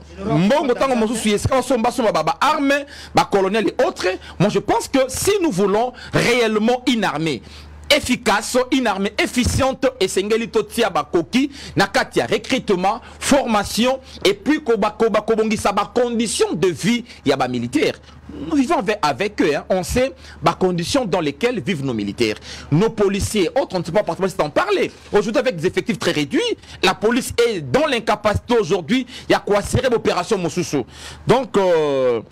Armées, colonels et autres. Moi je pense que si nous voulons réellement une armée efficace, une armée efficiente et sengeli totia bakoki nakatia recrutement, formation et puis kobongisa ba conditions de vie ya ba militaire. Nous vivons avec eux, hein. On sait les conditions dans lesquelles vivent nos militaires. Nos policiers et autres, on ne sait pas en parler. Aujourd'hui, avec des effectifs très réduits, la police est dans l'incapacité aujourd'hui. Il y a quoi serrer l'opération Mosusu. Donc, on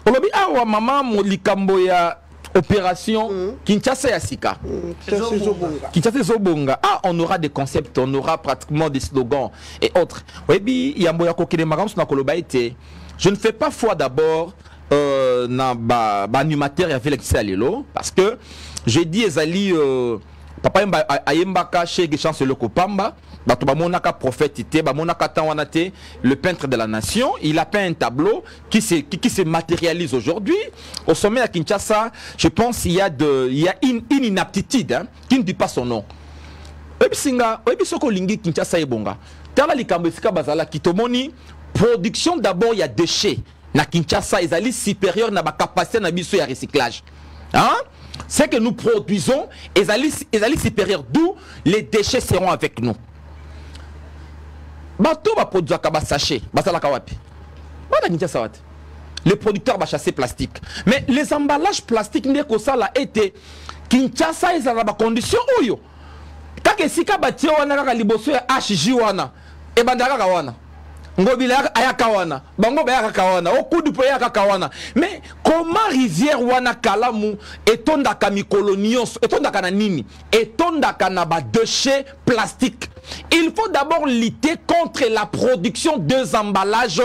a dit, ah, maman, mon likamboya. Opération Kinshasa Yasika. Kinshasa Zobonga. Ah, on aura des concepts, on aura pratiquement des slogans et autres. Oui, il y a je ne fais pas foi d'abord na animateur et avec Lelo parce que j'ai dit Ezali papa ayembaka chez Chancellor Kopamba bato monaka prophète monaka tawanate le peintre de la nation, il a peint un tableau qui se matérialise aujourd'hui au sommet à Kinshasa. Je pense qu'il y a une inaptitude, hein, qui ne dit pas son nom. Kinshasa ebonga tala likambo esika bazala kitomoni production d'abord il y a déchets na Kinshasa ezali supérieur na ba capacité na biso ya recyclage, hein. Ce que nous produisons ezali supérieur, d'où les déchets seront avec nous. Bato va produire un sachet, les producteurs vont chasser plastique. Mais les emballages plastiques n'est que ça a été Kinshasa ils ont la condition oyo. Tant que si kabati wana ka liboso ya HJ wana e bandaka kawana. Ngobila ayaka wana, bango bayaka kawana, okudu po yaka kawana. Mais comment rivière wana kalamu etondaka mikolo nyonso, etondaka na nini? Etondaka na ba déchets plastiques. Il faut d'abord lutter contre la production des emballages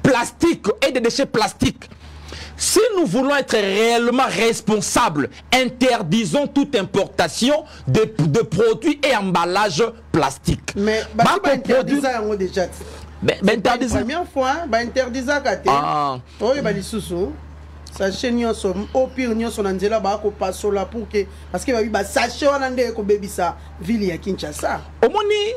plastiques et des déchets plastiques. Si nous voulons être réellement responsables, interdisons toute importation de produits et emballages plastiques. Mais interdisons déjà. Première fois, interdisons sachet nyonso au pire nyonso na nzela ba ko pasola pour que parce que ba sachet wana nde ko bebisa ville ya Kinshasa omoni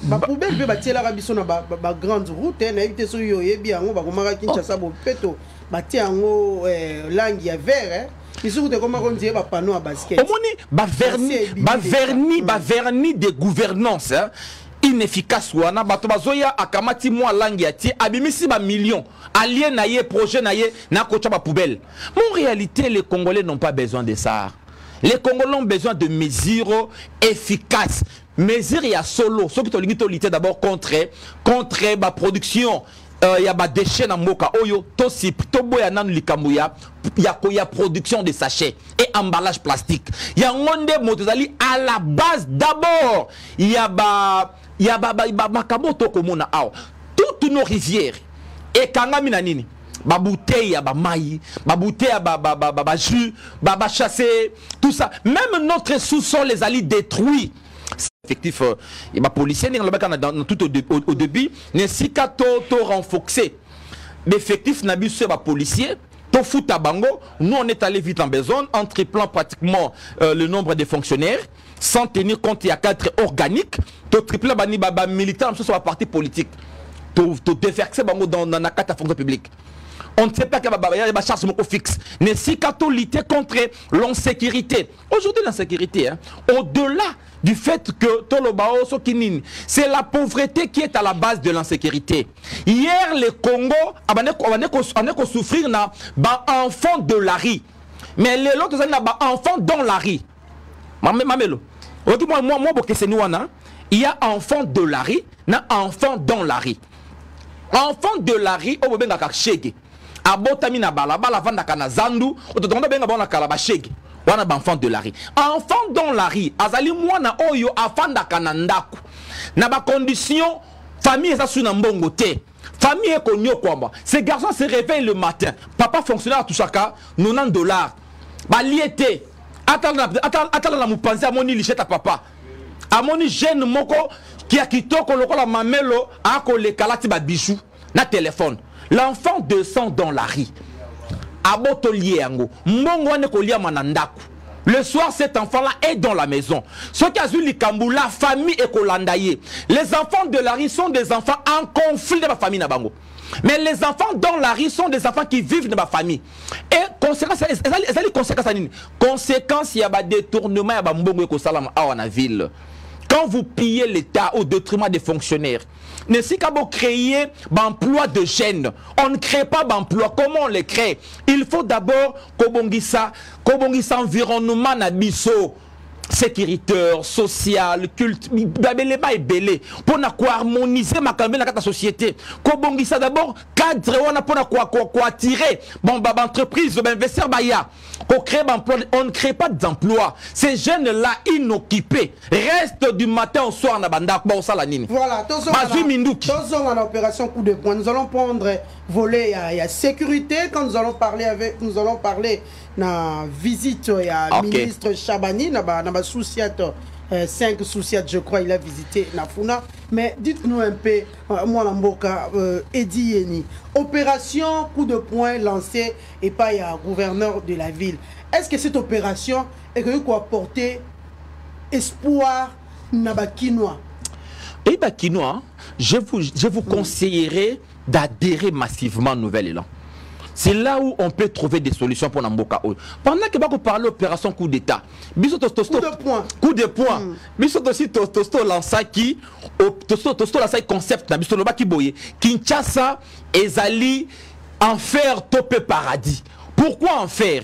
ba poubelle be ba tiela ka biso na ba grande route na éviter so yo yebi yango ba komaka Kinshasa bo peto ba tia yango langue ya vert ils sont de comment on dit ba panneau à basket omoni ba vernis de gouvernance, hein. Inefficace wana bato bazoya akamati mwa langi ya tie abimisi ba millions allié na ye projet na ye na kocha ba poubelle. Mais en réalité les Congolais n'ont pas besoin de ça. Les Congolais ont besoin de mesures efficaces. Mesures ya solo ce qui to lingito lutter d'abord contre ba production ya ba déchets na mboka oyo to boya nanu likambo ya production de sachets et emballage plastique. Ya ngonde motozali à la base d'abord ya makamoto komona aw toutes nos rivières et kangami na nini ba bouteille ya ba maï ba bouteille ya ba jus ba chasser tout ça, même notre sous-sol les ali détruits. Effectif et ma policier dans tout au début n'est si qu'à to renforcer l'effectif n'a pas ba policier to fout à bango. Nous on est allé vite en besoin en triplant pratiquement le nombre de fonctionnaires sans tenir compte, il y a 4 organiques, tu triples les militaires sur la partie politique, tu déverser dans la carte de fonction publique. On ne sait pas qu'il y a des charges fixes. Mais si on lutte contre l'insécurité, aujourd'hui l'insécurité, au-delà du fait que c'est la pauvreté qui est à la base de l'insécurité. Hier, le Congo a souffrir d'enfants de la rue. Mais les autres enfants dans la rue. Il y a enfants de la rue, enfants dans la rue. Enfants de la rue, on va faire abotami na balabala vanda kana zandu ototonda benga bona kala bashege wana enfant de la rue. Enfant dans la rue azali mwana oyo afanda kana ndaku na ba condition famille eza suna mbongo te famille eko nyokwamba. Ce garçon se réveille le matin, papa fonctionnaire tout chaka $90 ba liete atala na mupanzi amoni licheta papa amoni jeune moko qui a kitoko lokola mamelo ako le kalati ba bijou na téléphone. L'enfant descend dans la rue. Le soir, cet enfant-là est dans la maison. Ce qui a vu les Kambou, la famille est colandaillée. Les enfants de la rue sont des enfants en conflit de la famille. Mais les enfants dans la rue sont des enfants qui vivent dans ma famille. Et conséquence, il y a des détournements à la ville. Quand vous pillez l'État au détriment des fonctionnaires, ne si qu'à créer d'emploi de jeunes, on ne crée pas d'emploi. Comment on les crée? Il faut d'abord kobongisa environnement nabiso, sécuritaire, social, culte, pour harmoniser ma société. Kobongisa d'abord cadre pour attirer entreprise, investir on ne crée pas d'emploi. Ces jeunes-là inoccupés restent du matin au soir. Voilà, tous en opération coup de poing. Nous allons prendre volet à sécurité. Quand nous allons parler na visite à ministre Chabani, na Souciat 5 Souciat, je crois, il a visité Nafuna. Mais dites-nous un peu, moi Lamboka, Edi Yeni, opération coup de poing lancée et pas il y a gouverneur de la ville. Est-ce que cette opération est que vous apporter espoir na Bakinois? Et Bakinois, je vous conseillerais d'adhérer massivement à Nouvel Élan. C'est là où on peut trouver des solutions pour Namboka. Pendant que vous parlez d'opération coup d'État, coup de poing, biso aussi tosto lansaki, tosto lansaki concept na biso lobaki boye, Kinshasa ezali enfer topé paradis. Pourquoi enfer?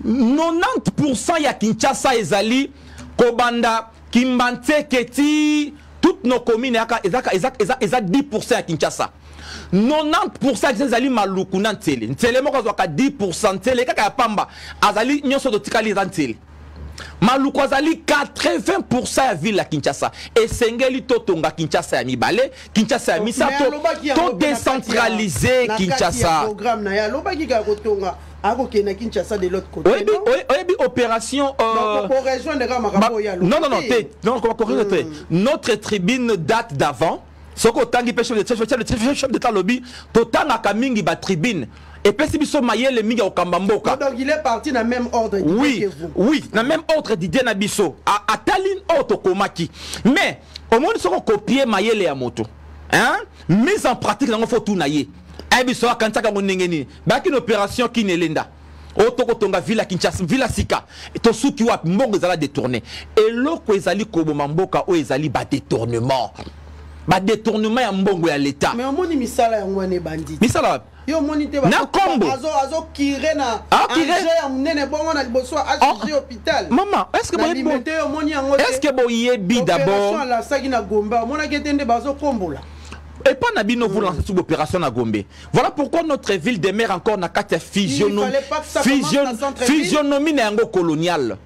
90% ya Kinshasa ezali Kobanda, Kimbante, Keti, toutes nos communes eza 10% à Kinshasa. 90% des azali maluku na ntele ntele moko azwaka 10% ntele kaka ya pamba azali nyonso totikali za ntele maluku azali 80% ya ville ya Kinshasa esengeli totonga Kinshasa ya mibale Kinshasa ya misato to décentraliser Kinshasa programme na ya lobaki ka kotonga ako kena Kinshasa de l'autre côté. Oui, opération pour rejoindre Makambo ya non notre tribune date d'avant. Soko tangi pe chef de lobby totanga kamingi ba tribune et puis si biso mayele mingi okambamboka. Donc il est parti dans même ordre d'idée que vous. Oui, dans même ordre d'idée na biso a taline auto komaki. Mais au moins soko copier mayele ya moto. Hein? Mise en pratique nango faut tout naye. Ai biso akantaka monengeni. Ba une opération qui nelenda. Otoko tonga villa Kinshasa villa Sika to suki wa mbongo zala détourner. Et loko ezali koboma mboka o ezali ba détournement. Ba détournement ya mbongo ya l'état. Mais omoni misala ya ngwane bandit. Misala yo monite ba na kombo azo kire na ya munene bongo na liboso HG hôpital. Maman, est-ce que bo yebi d'abord opération la saki na Gombe mona ketende bazo kombola. Et pas Nabino vous lancer sur l'opération à Gombe. Voilà pourquoi notre ville demeure encore na carte fusionnomie coloniale.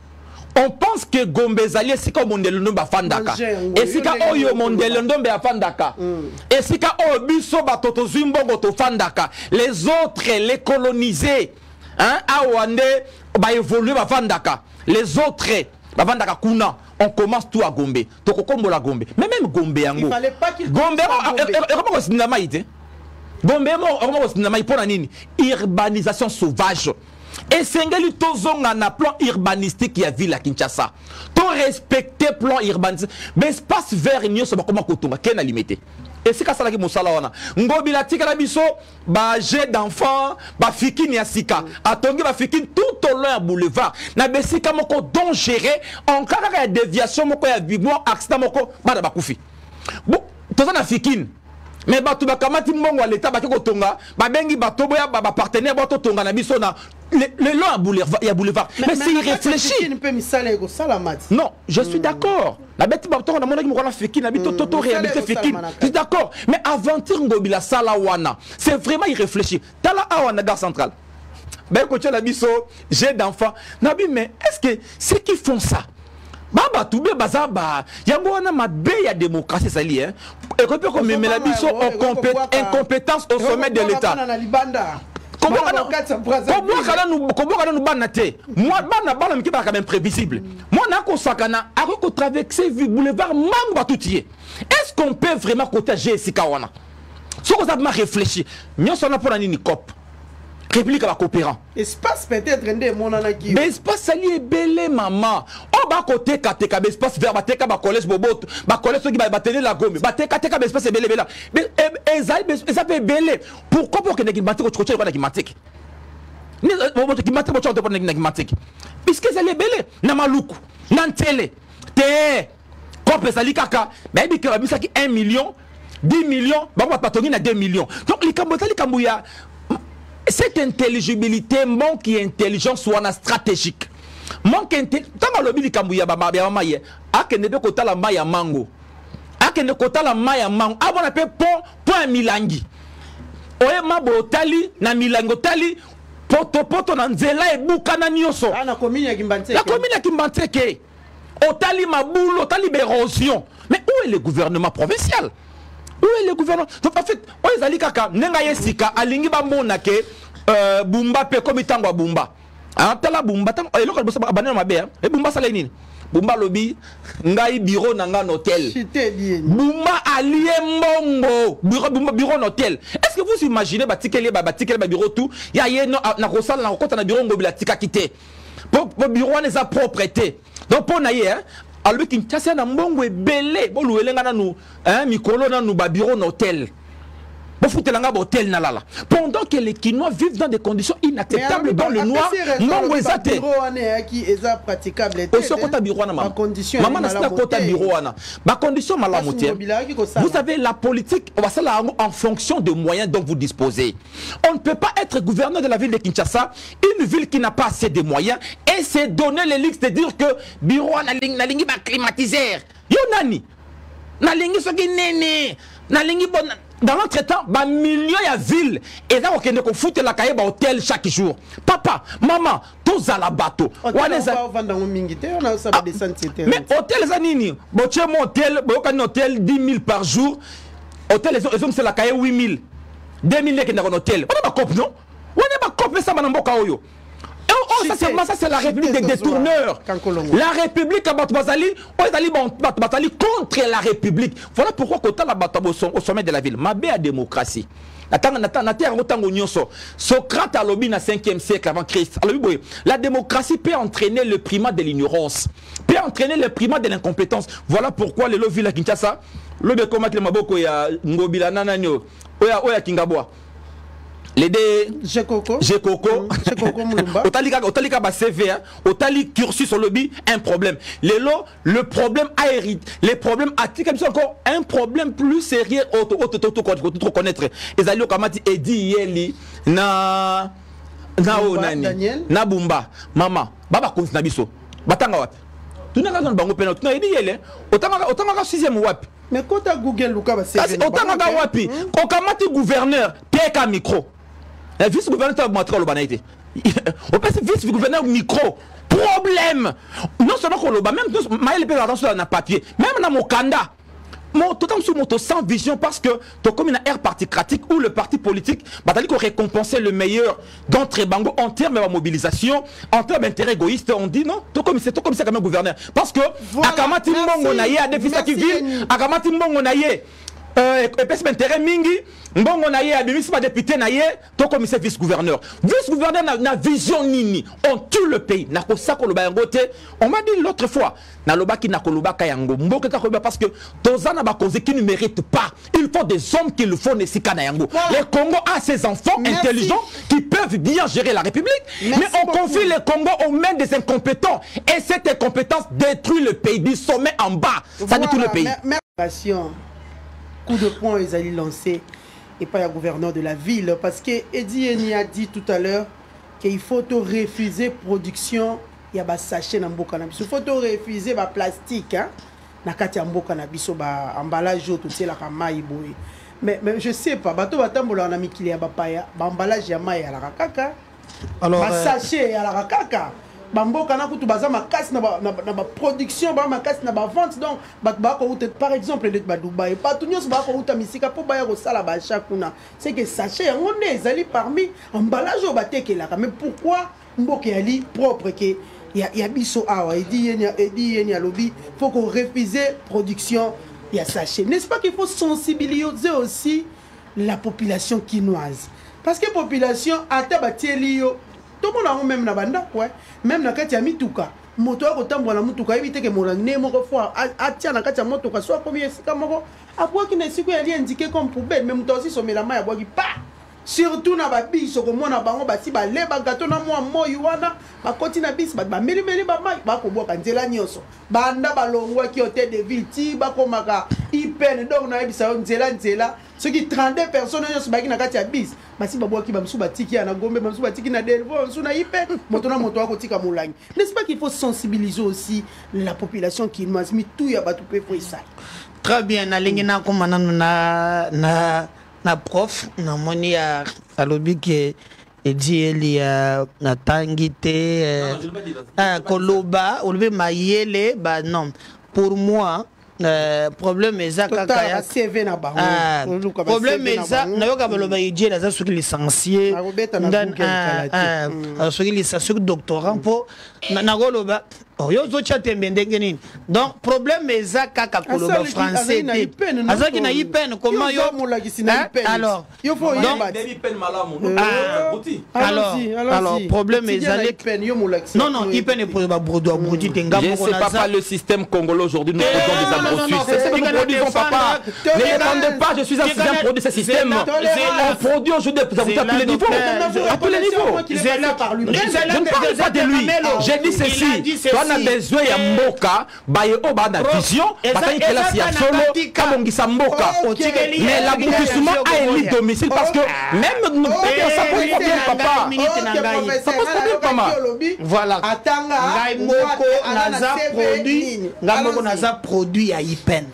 On pense que Gombe Zali est comme Mondelondo Bafandaka. Et si ka oyo Mondelondo Bafandaka. Et si ka oyo biso batoto Zimbongo to Fandaka. Les autres, les colonisés, hein, Awande, ba évoluer Bafandaka. Les autres, Bafandaka Kuna. On commence tout à Gombe. Toko kombo la Gombe. Mais même Gombe yango. Il fallait pas qu'il Gombe urbanisation sauvage. Et Sengeli tozonga na plan urbanistique ya ville à Kinshasa. To respecter plan urbanistique. Mais espace vert nyo so bakoma kotunga kena limité. Et c'est ça qui mosala wana. Ngobila tika na biso ba jet d'enfants, ba fikini ya sika. Atongi ba fikini tout au long ya boulevard. Na besika moko don gérer en cas de déviation moko ya vivement accident moko bana bakufi. Bon, toza na fikini. Mais bato bakamati mbongo à l'état baki kotonga, ba bengi bato boya ba partenaire bato tonga na biso na le long à boulevard. Mais c'est irréfléchi. Non, je suis d'accord. La bête bato na mona ki mokona feki na bito toto réalité feki. Je suis d'accord. Mais aventure ngobila sala wana, c'est vraiment irréfléchi. Tala awana gare centrale. Ben ko la biso, j'ai d'enfants. Nabi mais est-ce que ceux qui font ça Baba toubé bazaba yango wana mabe ya démocratie sali hein et que peut comme la biso incompétence au sommet de l'état comment nous banate moi bana miki ba quand même prévisible moi na ko sakana a ko traverser boulevard mamba toutier est-ce qu'on peut vraiment protéger ces kawana ce qu'on a réfléchi nyo sona pour nini cop république à la coopérant. Espace peut-être mon anaki. Mais espace sali est belé maman. Oh ba côté kateka espace vert bateka ba collège bobot ba collège qui ba tenir la gomme bateka teka espace belé belé. Mais ça peut belé. Pourquoi pour que ne batte ko chocho ko kimatique. Ni bobot kimatique bo chocho ko na kimatique. Puisque ça est belé na maluku na ntele. Te ko sali kaka mais bi que ba bisaki 1 million 10 millions ba ba patongi na 2 millions. Donc les kambotali kambuya cette intelligibilité manque intelligence ou en stratégique. Manque intelligence. Tant que le bili kambuya baba ya maye, akende be kota la maya mango. Akende kota la maya mango. Avant on appelle point milangi. Oye mabo tali na milango tali poto na nzela e bukana nyoso. Na commune ya Kimbanteke. La commune ya Kimbanteke. Otali maboulot, otali bérosion. Mais où est le gouvernement provincial? Où est le gouvernement? Donc en fait, on est allé kaka nenga yesika alingi ba mona ke bumba pe comme tango bumba. Ah tala bumba tango et lokal bosa banana mabe et bumba sala nini? Bumba lobi ngai bureau nanga hôtel. Bumba allié mbongo bureau hôtel. Est-ce que vous imaginez ba tikeli ba bureau tout ya yeno na kosala na kota na bureau ngobila tika kité. Pour bureau ne sa propreté. Donc pour naie hein alors qu'il y a un mbongo belé bon louer lenga nous hein mikolo na nous ba bureau hôtel bon foutre langa hôtel na lala pendant que les Kinois vivent dans des conditions inacceptables dans le noir mbongo ezate bureau ane qui est praticable aussi kota bureau na maman na sta kota bureau ana ba condition malamoutier vous savez la politique on va ça là en fonction des moyens dont vous disposez on ne peut pas être gouverneur de la ville de Kinshasa une ville qui n'a pas assez de moyens et c'est donner les luxe de dire que bureau na lingi ba climatiseur yo nani na lingi soki nene na lingi bon dans l'entretemps ba millions ya ville et là on kende ko foutre la caille ba hôtel chaque jour papa maman tous à la bateau mais hôtel za nini boche mon hôtel boka ni hôtel 10 000 par jour hôtel les hommes c'est la caille 8 000 2 000 que dans hôtel on a pas cop non on a pas cop ça na mboka oyo. Oh, ça c'est la République des détourneurs. La République à Batbazali, contre la République. Voilà pourquoi quand la bataille au sommet de la ville, ma belle démocratie. Socrate a lobby dans le 5e siècle avant Christ. La démocratie peut entraîner le primat de l'ignorance, peut entraîner le primat de l'incompétence. Voilà pourquoi les lobbies à Kinshasa, le Bekoma qui maboko ya Ngobila Nananyo, Oya Kingaboa. Les deux Gekoko Otalika ba CV Otali cursus sur le lobby un problème le problème a hérité les problèmes attiquent encore un problème plus sérieux auto connaître Ezali Kamati Edi Yeli na onani na Bumba mama baba konsi na biso batanga wapi tunanga zone bango pena tuna Edi Yele otanga 6e wapi mais quand tu Google Luka ba CV otanga wapi Kamati gouverneur teka micro. Le vice-gouverneur a montré le banaïté. On passe vice-gouverneur micro. Problème. Non seulement qu'on le bat, même Maël peut attention dans un papier. Même dans mon kanda. Total sous moto sans vision parce que tu comme une ère particratique où le parti politique va récompenser le meilleur d'entre bango en termes de mobilisation, en termes d'intérêt égoïste. On dit non, c'est comme ça quand même gouverneur. Parce que Akamati Mbongo naye a déficit qui ville, Akamati Mbongo naye. epesi intérêt mingi mbongo na ye abimisi ba député na ye to commissaire vice-gouverneur na vision nini on tue le pays na kosako lo ba yango te on m'a dit l'autre fois na lobaki na kolobaka yango mboka ka koba parce que tozana ba cause qui ne mérite pas il faut des hommes qui le font nesika na yango le Congo a ses enfants intelligents qui peuvent bien gérer la République mais on confie le Congo aux mains des incompétents et cette incompétence détruit le pays du sommet en bas ça détruit le pays. Coup de poing ils allaient lancer et pas le gouverneur de la ville parce que Eddie Eni a dit tout à l'heure qu'il faut refuser production il y a ba sachet na mboka na biso il faut refuser ba plastique hein na kati ya mboka na biso ba emballage tout c'est la mai boy mais je sais pas bato batambola na mikili ya bapaya ba emballage ya mai ya la kaka alors ba sachet ya la kaka bamboka na kutu baza makasi na ba production ba makasi na ba vente donc ba ko par exemple de ba Dubaï pas tout nyos ba ko uta misika po ba ya ko sala ba chakuna c'est que sachet yango ne ezali parmi emballage au batekela mais pourquoi mboka yali propre que ya biso awa edi yeni alobi faut qu'on refuse production ya sachet n'est-ce pas qu'il faut sensibiliser aussi la population quinoise parce que population ata batieli yo tout le monde même na banda quoi même na kati ya mituka moto ko tambola mutuka ebite ke mola ne moko fois atia na kati ya motoka soit comme esika moko abwaki na siku ya li indiqué comme poubelle même to aussi somela mai abwaki pa surtout na ba biso ko mona bango basi ba leba gato na mwa moyi wana ba koti na bis ba meli ba mai ba ko boka nzela nyoso banda balongwa ki hôtel de ville ti ba ko maka ipen donc na ebisa nzela ceux qui 32 personnes nyoso ba ki na kati ya bis basi ba boki ba msu ba tiki na gombe ba msu ba tiki na delvo msu na ipen moto na moto wako tika mulangi n'est-ce pas qu'il faut sensibiliser aussi la population qui nous mi tout ya ba tout pe faut ça très bien na lingi na ko manana na prof na moni ya alobi ke edi eli na tangite koloba olobi mayele ba non pour moi problème eza kaka ya CV na bango problème eza na yoka baloba edi la za soki licencié soki licencié doctorant po na koloba yo zo cha tembe ndenge nini donc problème eza kaka koloba français te azaki na ipen comment yo alors yo faut alors problème eza non ipen est pour ba brodo brodi tenga je sais pas le système congolais aujourd'hui nous produisons des abrutis c'est ce que nous produisons papa ne répondez pas je suis un produit de ce système on produit aujourd'hui des abrutis à tous les niveaux à tous les niveaux je ne parle pas de lui j'ai dit ceci on a besoin ya mboka baye oba na vision batani classe ya solo kabongisa mboka mais l'aboutissement a élu domicile parce que même nous ça pose problème papa ça pose problème pas voilà ngai moko naza produit ya ipen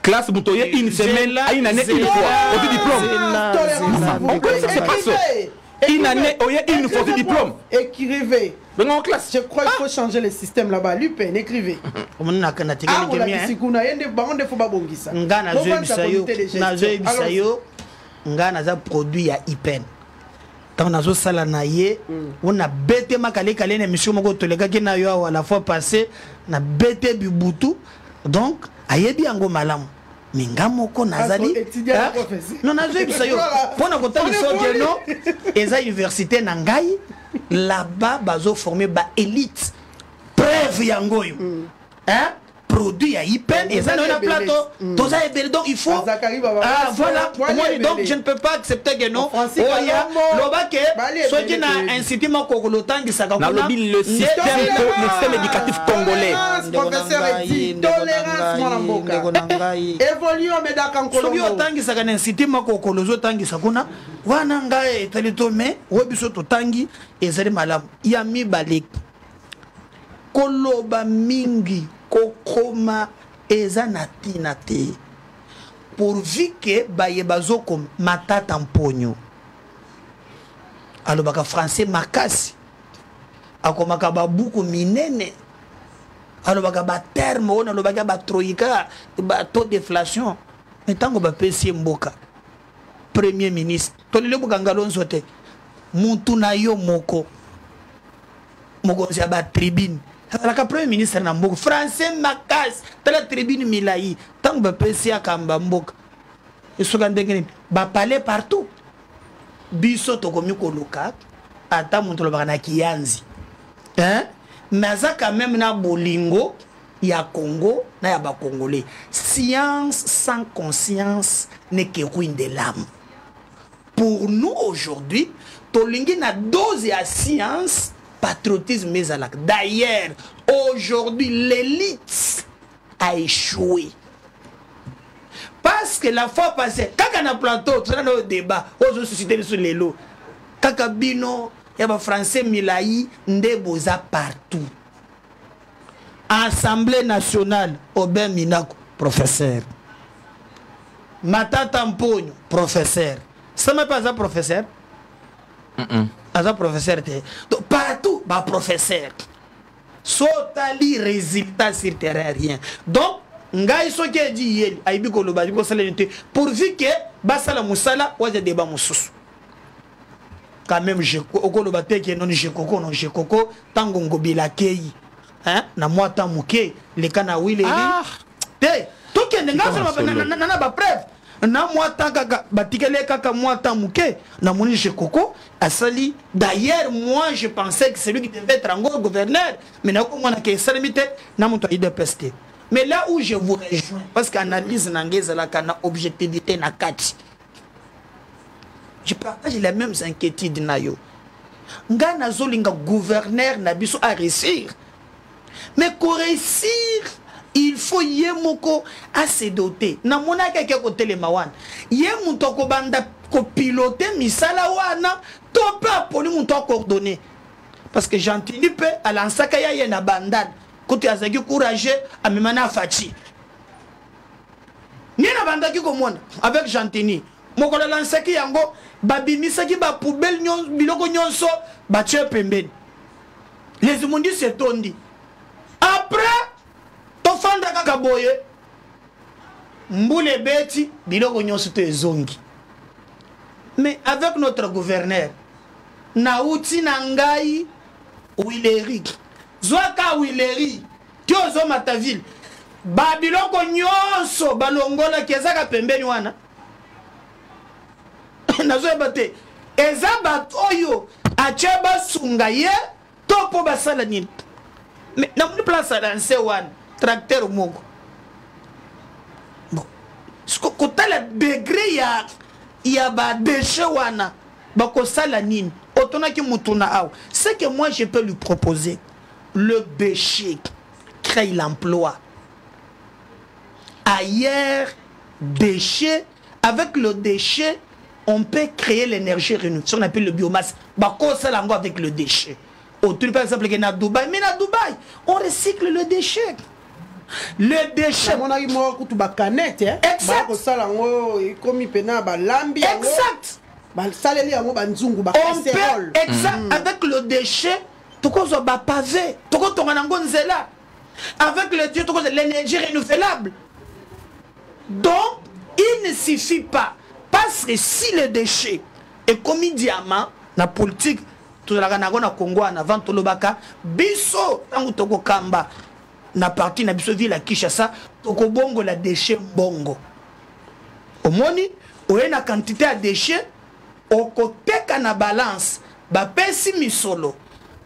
classe mutoye une semaine à une année une fois au diplôme on connaît c'est pas ça une année une fois de diplôme écrivez ben en classe je crois qu'il faut changer le système là-bas l'UPN écrivez nga naza produit ya ipen tant nazo sala na ye on a bête makale kale na mission moko toleka ki na yo à la fois passé na bête bibutu donc ayebi yango malamu minga moko nazali non nazo bisa yo pona ko tali so que non eza université na ngai là-bas bazo former ba élite preuve yango yo hein produit à ipen et ça dans un plateau tous ça est donc il faut voilà donc je ne peux pas accepter que non oya lobake soit qui na incité moko kolotangi saka na lobi le système éducatif congolais professeur dit tolérance mon mboka évoluons mais d'akankolo soki otangi saka na incité moko kolozo tangi sakuna wana ngai talito mais webiso to tangi ezali malamu ya mibale koloba mingi kokoma eza na tina te pourvu que baye bazoko matata mponyo alobaka français makasi akomaka babuku minene alobaka ba terme ona alobaka ba troïka ba taux d'inflation mais tango ba pesi mboka premier ministre tolele bukangalonzo te mutu na yo moko ba tribune la premier ministre na mboka français makas tala tribune milai tango ba pesi akamba mboka ba parler partout biso to komi ko luka ata muntu lo bana kianzi hein mais ça quand même na bolingo ya Congo na ya ba congolais science sans conscience n'est que ruine de l'âme. Pour nous aujourd'hui tolingi na dose ya science patriotisme mais à la d'ailleurs aujourd'hui l'élite a échoué. Parce que la fois passée, quand on a plateau, tu as un débat, aux sociétés sur les lots, quand Bino, il y a un français Milaï, Ndeboza partout. Assemblée nationale, Aubin Minako, professeur. Matata Mpogno, professeur. Ça ne pas un professeur? Un professeur. Donc, partout, bah, professeur. Sotali résultat sur terrain, rien. Donc, ngai soki di yeli aibi ko loba ko salenté pourvu que basala musala waje débat mususu quand même je ko loba te ke non je koko tango ngobila kei hein na moi ta muke le kana wile te to ke nga na ba preuve na moi ta kaka batikele kaka moi ta muke na moni je koko asali d'ailleurs moi je pensais que c'est lui qui devait être encore gouverneur mais na ko mona ke salimité na muto ide peste. Mais là où je vous rejoins, parce qu'analyse n'angèse la kana objectivité na kati. Je partage les mêmes inquiétudes na yo. Nga na zolinga gouverneur na biso à réussir. Mais pour réussir, il faut yemoko à se doter. Na mona keke ko telemawan. Yemuto ko banda ko piloter misala wana, to pa poni muto coordonner. Parce que j'entends peu à l'ansaka ya na bandade. Côté azaki courageux à memana fati ni na banda ki komona avec Jantini mokola lansaki yango babimisaki ba poubelle nyon biloko nyonso ba tche pembeni les mundi se tondi après to fanda kaka boye mbule beti biloko nyonso te zongi. Mais avec notre gouverneur na uti na ngai Wileri Zwaka Wileri, Tiozo Mataville, Babiloko nyonso balongola kezaka pembeni wana. Nazo ebate, eza batoyo acheba sungaye topo basala nini. Mais na muni place à lancer wana, tracteur moko. Bon, kota la degré ya ba déchet wana, bako sala nini. Otona ki mutuna aw. Ce que moi je peux lui proposer, le déchet crée l'emploi. Ailleurs, déchet, avec le déchet, on peut créer l'énergie renouvelable. On appelle le biomasse. Avec le déchet. Par exemple, à Dubaï, mais à Dubaï, on recycle le déchet. Le déchet. Exact. Exact. Exact. Avec le déchet, pavé, avec le Dieu, l'énergie renouvelable. Donc, il ne suffit pas. Parce que si le déchet est comme diamant, la politique, tout le Congo en avant, tout le baka, biso, toko kamba, na partie na biso ville à Kinshasa, toko bongo la déchet bongo. Au moni, ou une quantité de déchets, au côté na balance, ba pesi misolo.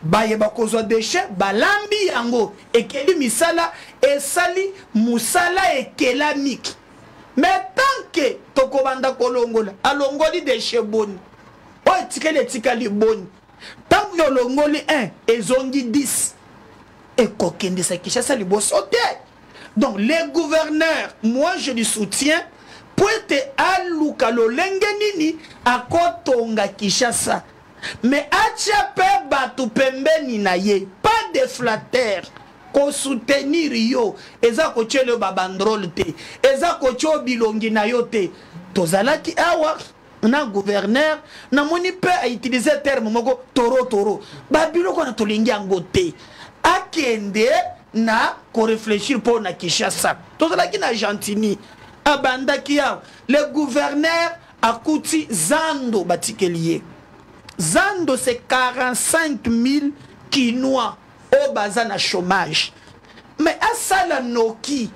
Baye bakozwa déchet balambi yango ekeli misala esali musala ekelamik. Mais tant que tokobanda kolongola alongoli déchet boni o tikali boni tant que olongoli 1 ezongi 10 ekokende sa Kinshasa liboso te. Donc les gouverneurs, moi je les soutiens pour être aluka lolenge nini akotonga Kinshasa. Mais atchape batu pembeni na ye, pas de flatteur, ko soutenir yo, eza ko tchele babandrol te, eza ko tcho bilongi na yo te. Tozalaki awa na gouverneur na moni pe a utiliser terme moko toro. Ba biloko na tolingi ango te. Akende na ko réfléchir pour na Kinshasa. Tozalaki na Jantini, abandaki ya le gouverneur akuti zando batikelier. Zando c'est 45 000 Kinois au bazar na chômage. Mais à ça la Noki,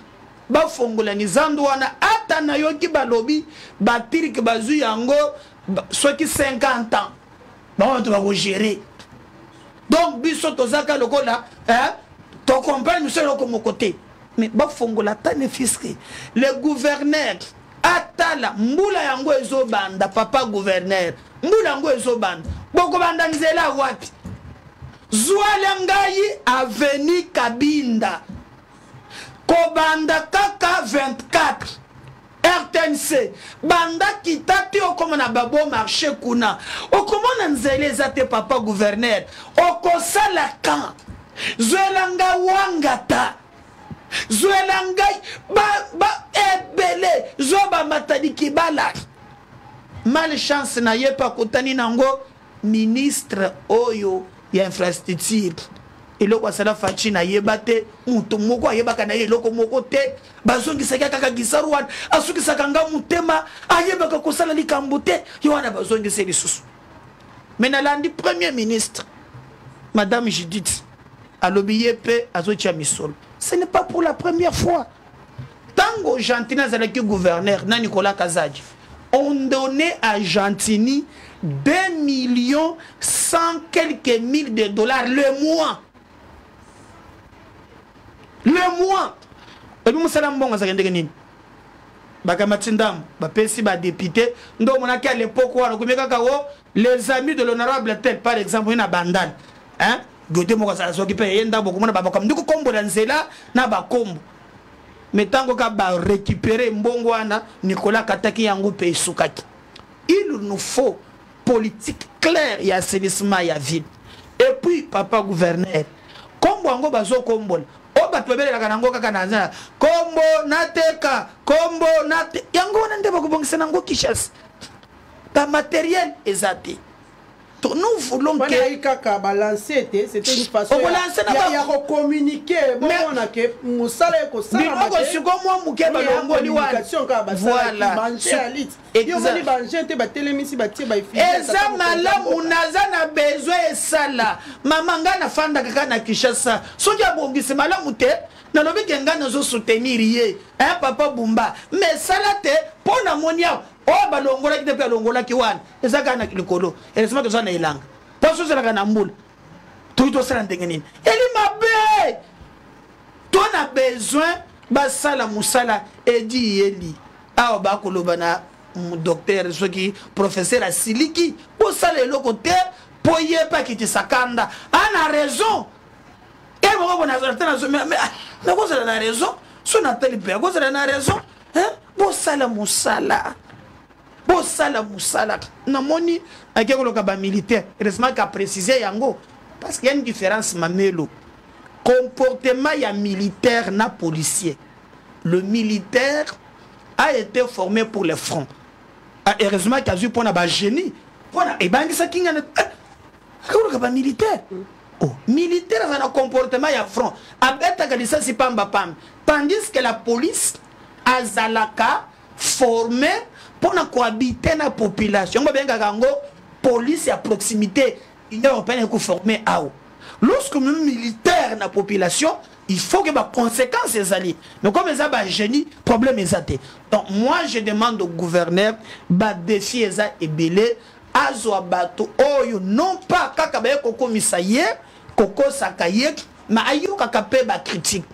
bafongola ni zando wana ata na yoki balobi batiri ke bazu yango soki 50 ans ba to ba gérer. Donc biso tozaka lokola to comprendre monsieur comme côté mais bafongola tane fisque le gouverneur atala mbula yango ezobanda papa gouverneur mbula yango ezobanda boko banda nzela wapi Zwala ngai aveni Kabinda Kobanda kaka 24 RTNC banda kitati okomona babo marché kuna okomona nzele zate papa gouverneur okosala kan Zwala nga wangata Zwala ngai ba ebele zoba matadi kibala malchance na yepa kotani nango ministre oyo ya infrastructure eloko asala fachi na yebate mutu moko ayebaka na eloko moko te bazongisa kaka gisaruan asukisa kanga mutema ayebaka kosala likambo te yona bazongisa lisusu mena landi premier ministre madame Judith alobiye pe azotia misolo ce n'est pas pour la première fois tango Gentina zalaki gouverneur na Nicolas Kazadji on donnait à Gentini 2,100 quelques mille de dollars le mois. Le mois. Et puis, je suis dit, Bakamatindam, Bapesi, député, donc à l'époque, les amis de l'honorable tel, par exemple, il y a Bandal. Hein? Mais tant qu'on va récupérer Mbongwana, Nicolas Kataki Yango Pesukaki. Il nous faut politique claire et assainissement et ville. Et puis, papa gouverneur, comme on bazo kombo, o batwebele la kanango kakanaza, kombo nateka, kombo nate, yango nande bakubongisa nango Kishas. Ta matériel ezati. Nous voulons que c'était une façon de communiquer. Voilà. Papa Bumba, mais ça pour la monia. Oh, balongola qui te fait longola qui wan. Et ça gagne le colo. Et laisse-moi que ça n'ait langue. Pas sûr que ça gagne un moule. Tout doit se rendre. Elle m'a bé. Toi, on a besoin. Basala Moussala. Et dit Eli. Ah, bah, kolobana. Docteur, ce qui professeur à Siliki. Pour ça, les côté. Pour y pas quitter sa kanda. On a raison. Et moi, on a raison. Mais quoi, ça a raison. Son appel père. Quoi, ça a raison. Hein? Bosala Moussala. Bosala Moussala. Namoni, avec le militaire, heureusement qu'a précisé Yango. Parce qu'il y a une différence, Mamelo. Comportement y a militaire na policier. Le militaire a été formé pour les fronts. Heureusement qu'il y a eu pour un génie. Et bien, ça qui est militaire. Oh, militaire a un comportement y a front. Tandis que la police azalaka formé pour cohabiter dans la population. Police à proximité, il n'y a pas de formé à où. Lorsque nous militaire dans la population, il faut que les conséquences soient alliées. Mais comme ils ont un génie, le problème est athée. Donc moi je demande au gouverneur, défi est belé, azo bato oyo non pas kakabaye koko misaye, koko sakaye, mais ayo kakape ba critique.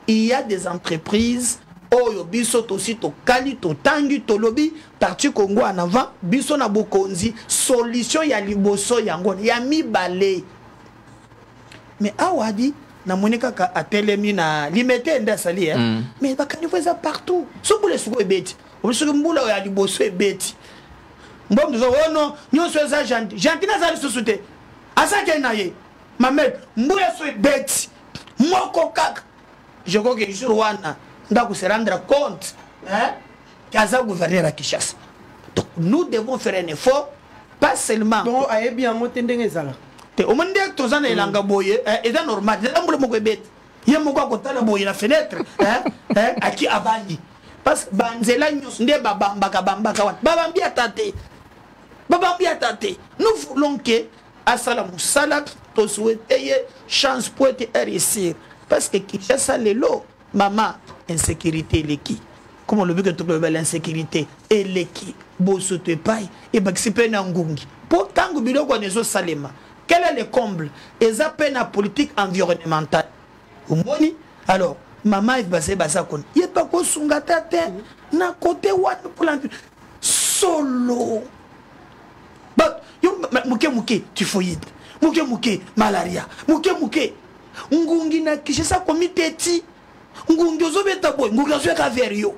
Il y a des entreprises oyo biso aussi to kali to tangi to lobi parti Congo en avant biso na bokonzi solution ya liboso yango ya mibale mais awadi na monika ka atelemi na limité nda sali mais bakani voza partout so bule suko ebeti obiso mbula ya liboso ebeti mbom zo wono nyonso eza gentil na zali susute asake na ye mamed mbula so ebeti moko kaka je crois que jour wana donc se rendre compte qu'Aza gouverneur à Kinshasa. Donc nous devons faire un effort, pas seulement. Donc aye bien monter ndengezala. Te o monde tozana elanga boye et c'est normal. Ndambo moko ebet. Ye moko akotala boye la fenêtre aki abandi. Parce que banzela nyos nde babambaka bambaka wat. Babambi atate. Babambi atate. Nous voulons que asala musala to souhaiter chance pour être réussir parce que Kinshasa lelo maman insécurité eleki comme le but que l'insécurité eleki bosso te paye et baksipe na ngungi pour tango biloko nezo salema. Quel est le comble? Ils appellent la politique environnementale. Umoni alors maman est basé basa kon il pas ko sungata te na côté wan pour la solo ba yo muke typhoïde muke malaria muke ngungi na kishisa comité ti ngungi ozobeta boy ngungi azweka vers yo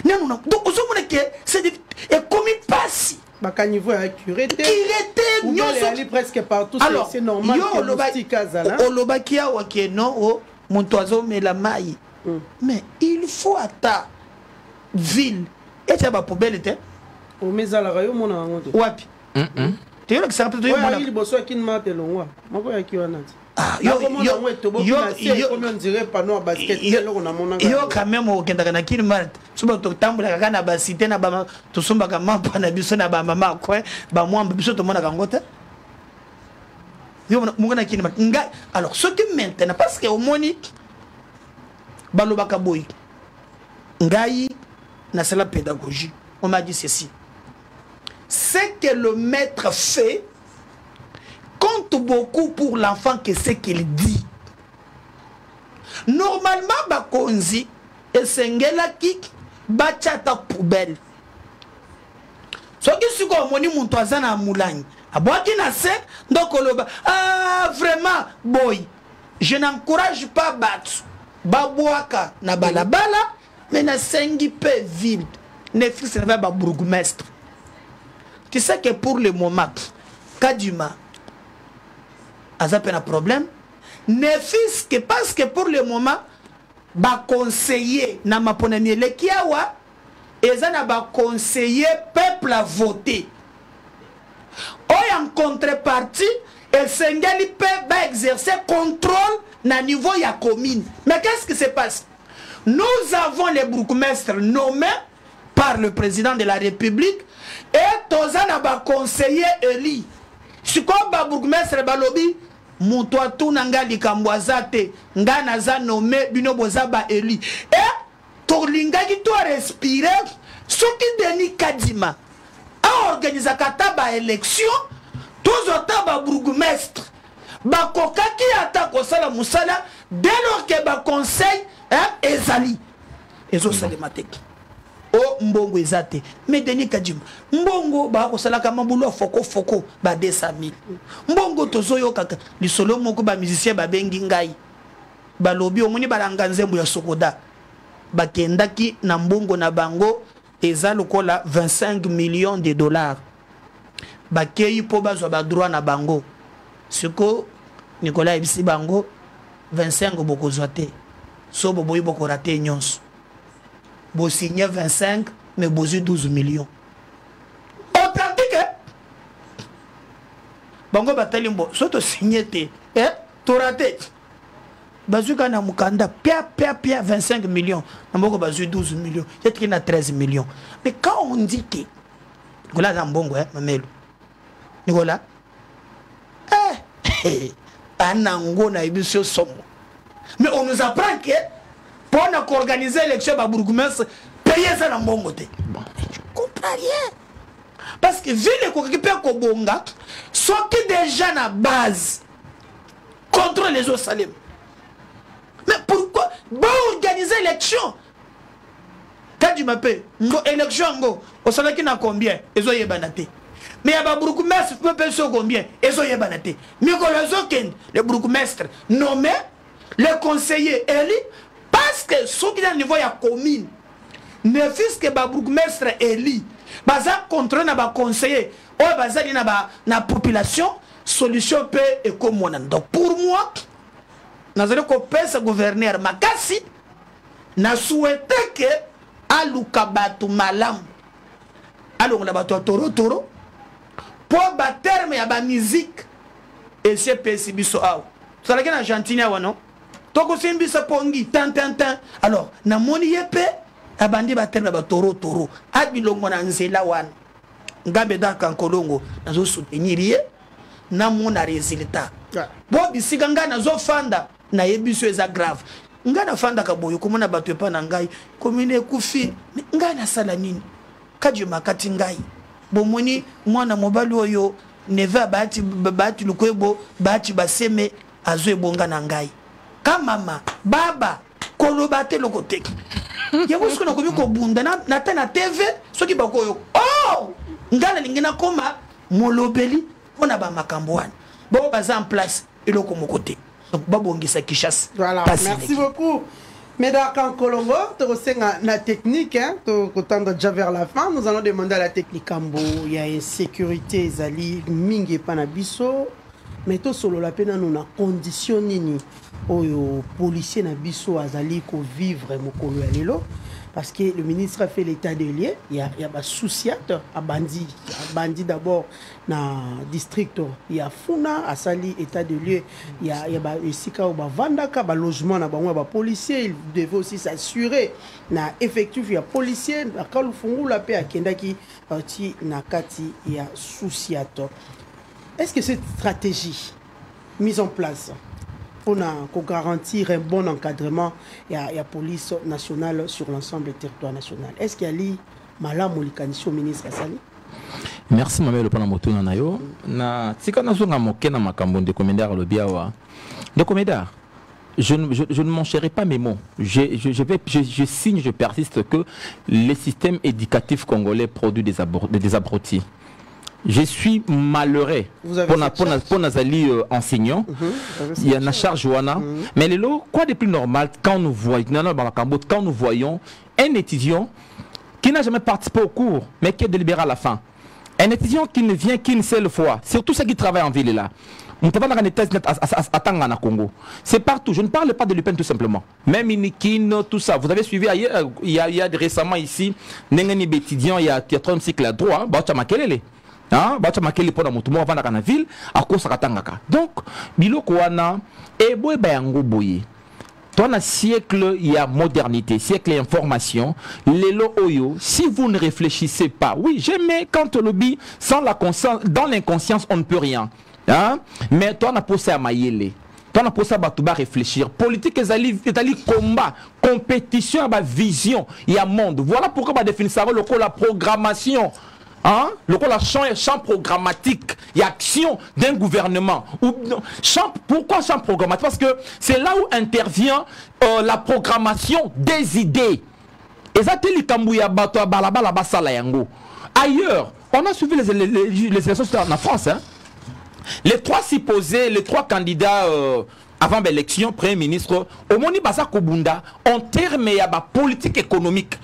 non donc ozomona que c'est et comme il passe baka niveau ya curité il était presque partout. Alors c'est normal que logistique azala olobakia wa ke non o montoizo mais la maille mais il faut ata ville et ça ba poubelle était o mezala rayo mona ngoto wapi tu vois que ça peut être il bosso qui ne mate longwa mako ya kiwana yo quand même okendaka na kini mart suba totambola kaka na basite na ba tosombaka mapa na biso na ba mama quoi ba mwamba biso to mona kangote yo mongana kini mart nga alors ce qui maintenant parce que au moni balobaka boy ngai na sala pédagogie on m'a dit ceci c'est que le maître fait compte beaucoup pour l'enfant que ce qu'il dit. Normalement, bakonzi esengela kik bachata poubelle. Soki suko moni muntu azana mulangi. Aboaki na se donc oloba ah vraiment boy. Je n'encourage pas battu. Baboaka na balabala mais na sengi pe ville. Ne fils ne va ba bourgmestre. Tu sais que pour le moment Kadima a un problème. Ne fils que parce que pour le moment, ba conseiller na maponami le kiawa, ezana ba conseiller peuple à voter. En contrepartie, el sengali peut ba exercer contrôle na niveau ya commune. Mais qu'est-ce qui se passe? Nous avons les bourgmestres nommés par le président de la République et tozana ba conseiller élu. Si quoi ba bourgmestre balobi Montoa tout nanga likambwazate nga naza nommé bino boza ba eli et tolinga ki to respirer soki Denis Kadima a organisé kata ba élection tous autant ba bourgmestre ba kokaki ata ko sala musala dès lors que ba conseil ezali ezo salemate o mbongo ezate mais Denis Kadima mbongo ba ko sala kama bulo foko ba 200,000 mbongo tozoyo kaka lisolo moko ba musicien ba bengi ngai ba lobi omoni balanga nzembo ya sokoda ba kendaki na mbongo na bango eza lokola 25 millions de dollars ba keyi po bazwa ba droit na bango siko Nicolas ebisi bango 25 bokozwa te so boboyi bokorate nyonso vous signez 25, mais vous avez 12 millions. Authentique, Bango batalimbo, soto signé tu raté. Bazuka na mukanda, pia 25 millions. Namoko bazu 12 millions. J'ai qu'il a 13 millions. Mais quand on dit que, Nicolas Zambongo, mamelo. Nicolas, anango na ibisio somo. Mais on nous apprend que, pour organiser l'élection à bourgmestre, payer ça dans mon côté. Je comprends rien. Parce que vu les coquipés Kobonga, sont qui déjà na base contre les autres Salem. Mais pourquoi bon organiser l'élection? Quand tu m'appelles, élection, au salaire qui n'a combien? Ils ont yébanaté. Mais il y a des bourgmestres qui peuvent combien? Ils ont yébanaté. Mais les bourgmestres nommés, les conseillers élus, parce que ceux qui sont au niveau de la commune, ne fût-ce que les bourgmestres élus, baza contre na ba conseiller ou baza na population solution peut et comme on. Donc pour moi nazali ko pesa gouverneur makasi na souhaité que aluka batu malam alonga batu toro pour ba terme ya ba musique et c'est pesi biso aw ça la na Argentine wa non toko simbisa pongi tan alors na moni yepe abandi ba terme ba toro abilongo na nzela wana ngabe da kankolongo nazo soutenir ye na mona résultat bo bisika nga nazo fanda na yebiso eza grave nga na fanda ka boyo komona bato epa na ngai commune ekufi nga na sala nini kadi makati ngai bomoni mwana mobali oyo neve baati lukwebo baati baseme azo ebonga na ngai ka mama baba koloba te lokoteki yango soki nakomi kobunda na ta na tv soki bakoyo oh nga na lingi nakoma molobeli mpona bamakambo wana bao baza en place eloko moko te donc babongisa Kinshasa. Voilà, merci beaucoup. Médard Kankolongo, tu sais la technique, hein, tu tendre déjà vers la fin. Nous allons demander à la technique Kambo. Il y a insécurité, Zali, Mingue Panabiso. Mais tout solo la peine, nous avons conditionné aux policiers Nabiso Azali ko vivre Mokolo Alelo. Parce que le ministre a fait l'état des lieux, il y a des soucis à Bandi. Bandi d'abord dans le district, il y a Funa, à Sali, état des lieux, il y a Sika ou Vandaka, il logement, il y a policiers, il devait aussi s'assurer. Il y a effectif, il y a policiers, il y a Kalufungu, la paix à Kendaki, il y a soucis. Est-ce que cette stratégie mise en place pour garantir un bon encadrement et la police nationale sur l'ensemble du territoire national? Est-ce qu'il y a li malam ou au ministre Assali? Merci maman le panamoto na yo na tika na zonga moke na makambo de commandeur le biawa de commandeur. Je ne m'enchérirai pas mes mots. Je signe, je persiste que le système éducatif congolais produit des abrutis. Je suis malheureux pour Nazali enseignant. Il y a une charge ouana. Mais le lot, quoi de plus normal quand nous voyons un étudiant qui n'a jamais participé au cours, mais qui est délibéré à la fin. Un étudiant qui ne vient qu'une seule fois, surtout ceux qui travaillent en ville là. C'est partout. Je ne parle pas de l'UPEN tout simplement. Même Inikin, tout ça. Vous avez suivi il y a récemment ici, Nengeni étudiant, il y a 3 cycles à droit. Donc, biloko wana e boy bayango boye. Dans un siècle, il y a modernité, siècle et information. Lelo oyo, si vous ne réfléchissez pas, oui, j'aimais quand on le dit, sans la conscience, dans l'inconscience, on ne peut rien. Hein? Mais toi, on a posé à maïele. Toi, on a posé à batouba réfléchir. Politique, c'est-à-dire combat, compétition, vision, il y a monde. Voilà pourquoi on va définir ça, la programmation. Hein? Le champ programmatique et action d'un gouvernement. Pourquoi champ programmatique? Parce que c'est là où intervient la programmation des idées. Et ça, ailleurs, on a suivi les élections en France. Hein? Les 3 supposés, les 3 candidats avant l'élection, Premier ministre, au Moni Basa Kobunda, en termes de politique économique.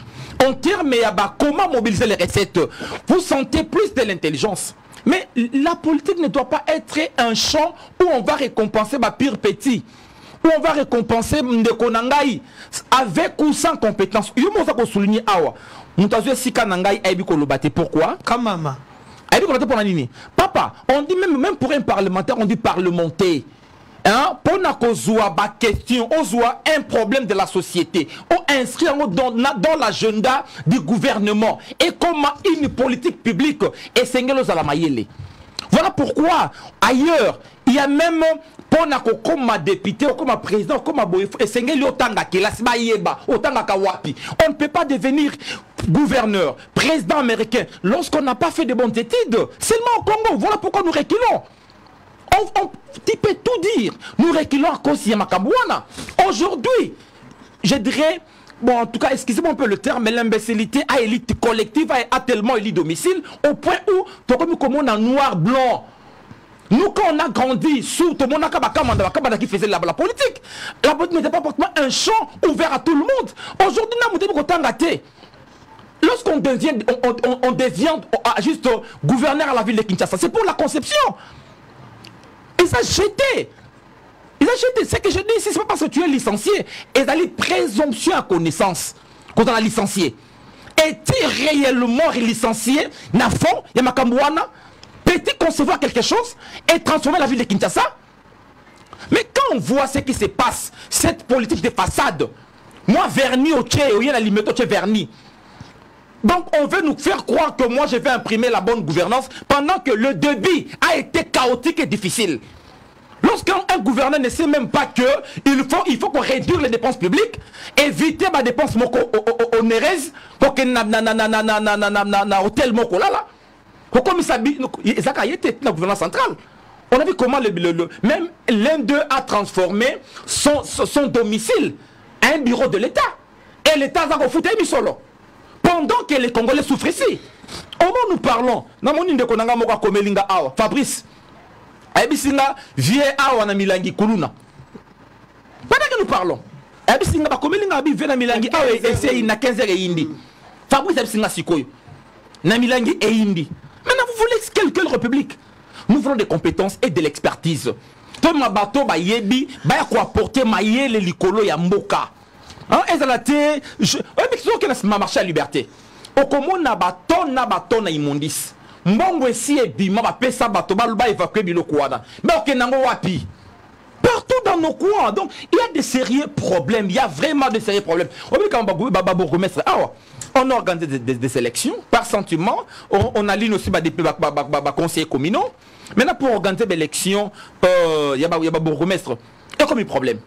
En termes de comment mobiliser les recettes, vous sentez plus de l'intelligence. Mais la politique ne doit pas être un champ où on va récompenser ma pire petit, où on va récompenser Ndekonangai avec ou sans compétence. Il faut que souligner awa. Pourquoi? Kamama. Papa, on dit même pour un parlementaire, on dit parlementer. Hein? Pour une question, on voit un problème de la société, on inscrit dans l'agenda du gouvernement et comment une politique publique est singles à la maïele. Voilà pourquoi ailleurs il y a même comme député, comme président, comme et singles otanga kelasi bayeba otanga kawapi. On ne peut pas devenir gouverneur, président américain lorsqu'on n'a pas fait de bonnes études. Seulement au Congo. Voilà pourquoi nous reculons. Tu peux tout dire. Nous reculons à cause de Makambouana. Aujourd'hui, je dirais, bon, en tout cas, excusez-moi un peu le terme, mais l'imbécilité à élite collective a tellement élite domicile au point où, comme on a noir, blanc. Nous, quand on a grandi sous tout le monde qui faisait la politique, la politique n'était pas forcément un champ ouvert à tout le monde. Aujourd'hui, nous avons gâté. Lorsqu'on devient, on devient juste gouverneur à la ville de Kinshasa, c'est pour la conception. Ils ont jeté. Ils ont jeté. Ce que je dis ici, c'est pas parce que tu es licencié. Ils ont présomption à connaissance quand on a licencié. Es-tu réellement licencié? Nafon, Yamakambouana, peut-il concevoir quelque chose et transformer la ville de Kinshasa? Mais quand on voit ce qui se passe, cette politique de façade, moi, verni au tché, il y a la limite au tché verni. Donc on veut nous faire croire que moi je vais imprimer la bonne gouvernance pendant que le débit a été chaotique et difficile. Lorsque Lorsqu'un gouverneur ne sait même pas qu'il faut qu'on réduise les dépenses publiques, éviter les dépenses onéreuses, pour que na hôtel moko là, comme ça était la gouvernance centrale. On a vu comment même l'un d'eux a transformé son domicile en un bureau de l'État. Et l'État a foutu un solo. Pendant que les Congolais souffrent ici. Au moment où nous parlons, Fabrice, Abisinga vie awa na milangi kuluna. Pendant que nous parlons, Abisinga ba komelinga abi vie na milangi awa essaye na 15 heures et indi. Fabrice Abisinga sikoyo. Na milangi et indi. Maintenant vous voulez quelle république? Nous voulons des compétences et de l'expertise. Tout ma bateau ba yebi ba ya ko apporter mayele likolo ya mboka. Hein ezalate je mais qui que na marché à liberté. Okomo na bateau na immondice. Mbongo esi ebima ba pesa bato ba évacuer biloko wana. Mais okenango wapi? Partout dans nos coins. Donc il y a des sérieux problèmes, il y a vraiment de sérieux problèmes. On a organisé des élections par sentiment, on aligne aussi des conseillers communaux. Maintenant pour organiser des élections, il y a des bourgmestres. Et comme un problème.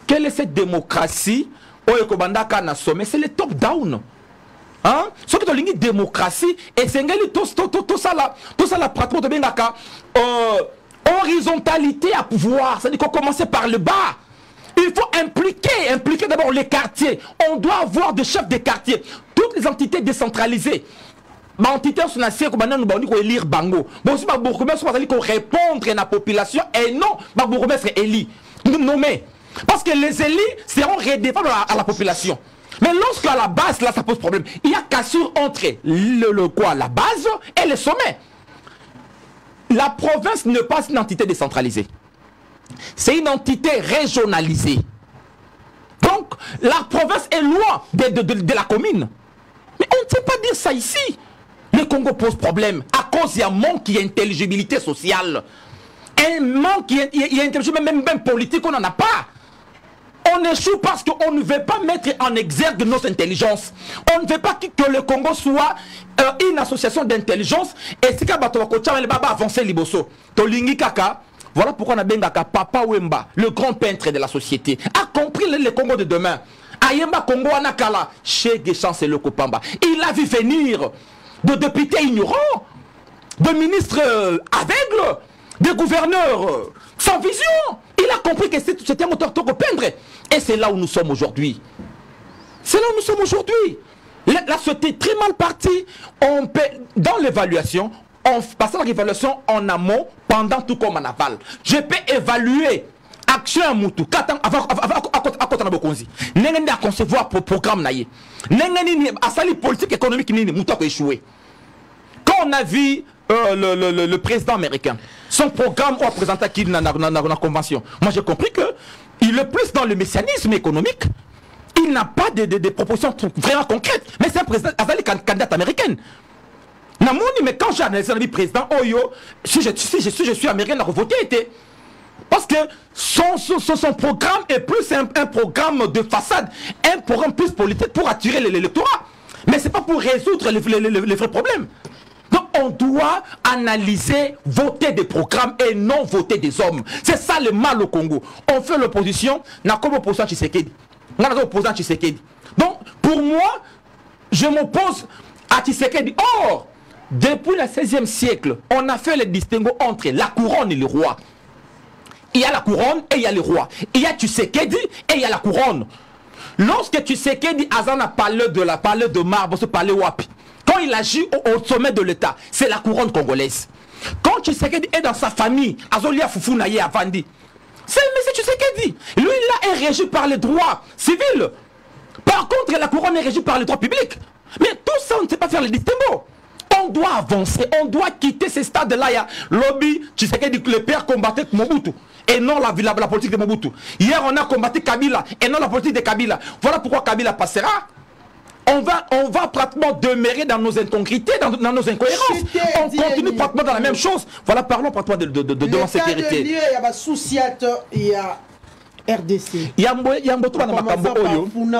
Quelle est cette démocratie? C'est le top down. Hein? Ce qui est une démocratie et c'est tout ça la pratique de Bengaka horizontalité à pouvoir, c'est-à-dire qu'on commence par le bas. Il faut impliquer d'abord les quartiers. On doit avoir des chefs de quartier, toutes les entités décentralisées. Ma entité on a essayé qu'on élire bango. Bon si ma bourgmestre qu'on répondre à la population et non ma bourgmestre élit nommé parce que les élus seront redevants à la population. Mais lorsqu'à la base, là, ça pose problème. Il y a cassure entre la base et le sommet. La province n'est pas une entité décentralisée. C'est une entité régionalisée. Donc, la province est loin de la commune. Mais on ne sait pas dire ça ici. Le Congo pose problème à cause d'un manque d'intelligibilité sociale. Un manque d'intelligibilité, même politique, on n'en a pas. On échoue parce qu'on ne veut pas mettre en exergue notre intelligence. On ne veut pas que le Congo soit une association d'intelligence. Et si on va avancer liboso. Tolingi Kaka, voilà pourquoi on a Bengaka Papa Wemba, le grand peintre de la société, a compris le Congo de demain. Ayemba Congo Anakala, chez Guéchan c'est le Kopamba. Il a vu venir de députés ignorants, de ministres aveugles, de gouverneurs sans vision. Il a compris que c'était un moteur pour peindre. Et c'est là où nous sommes aujourd'hui. C'est là où nous sommes aujourd'hui. La société est très mal partie. Dans l'évaluation, on passe à l'évaluation en amont, pendant tout comme en aval. Je peux évaluer action à Moutou, à Bokonzi. N'engeni à concevoir pour programme naïe. N'engeni à sali politique économique ni Moutou a échoué. Quand on a vu le président américain, son programme a présenté qui dans la convention. Moi j'ai compris que il est plus dans le messianisme économique. Il n'a pas de propositions vraiment concrètes. Mais c'est un président, avec les candidats américaines. Mais quand j'ai analysé le président Oyo, si je suis américain, la voté était. Parce que son programme est plus un programme de façade, un programme plus politique pour attirer l'électorat. Mais ce n'est pas pour résoudre les vrais problèmes. Donc on doit analyser, voter des programmes et non voter des hommes. C'est ça le mal au Congo. On fait l'opposition, on a comme opposant Tshisekedi. Donc pour moi, je m'oppose à Tshisekedi. Or, depuis le 16e siècle, on a fait le distinguo entre la couronne et le roi. Il y a la couronne et il y a le roi. Il y a Tshisekedi et il y a la couronne. Lorsque Tshisekedi a parlé de marbre, ce palais Wapi, quand il agit au sommet de l'État, c'est la couronne congolaise. Quand Tshisekedi est dans sa famille, Azolia Fufunaye Avandi, c'est M. Tshisekedi. Lui, là, est régi par les droits civils. Par contre, la couronne est régie par les droits publics. Mais tout ça, on ne sait pas faire le distinguo. On doit avancer, on doit quitter ces stades-là. Il y a lobby, Tshisekedi, le père combattait Mobutu et non la politique de Mobutu. Hier, on a combattu Kabila et non la politique de Kabila. Voilà pourquoi Kabila passera. On va pratiquement demeurer dans nos incongruités, dans nos incohérences. On continue pratiquement dans la même chose. Voilà, parlons pratiquement de l'insécurité. Il y a Souciat, il y a RDC. Il y a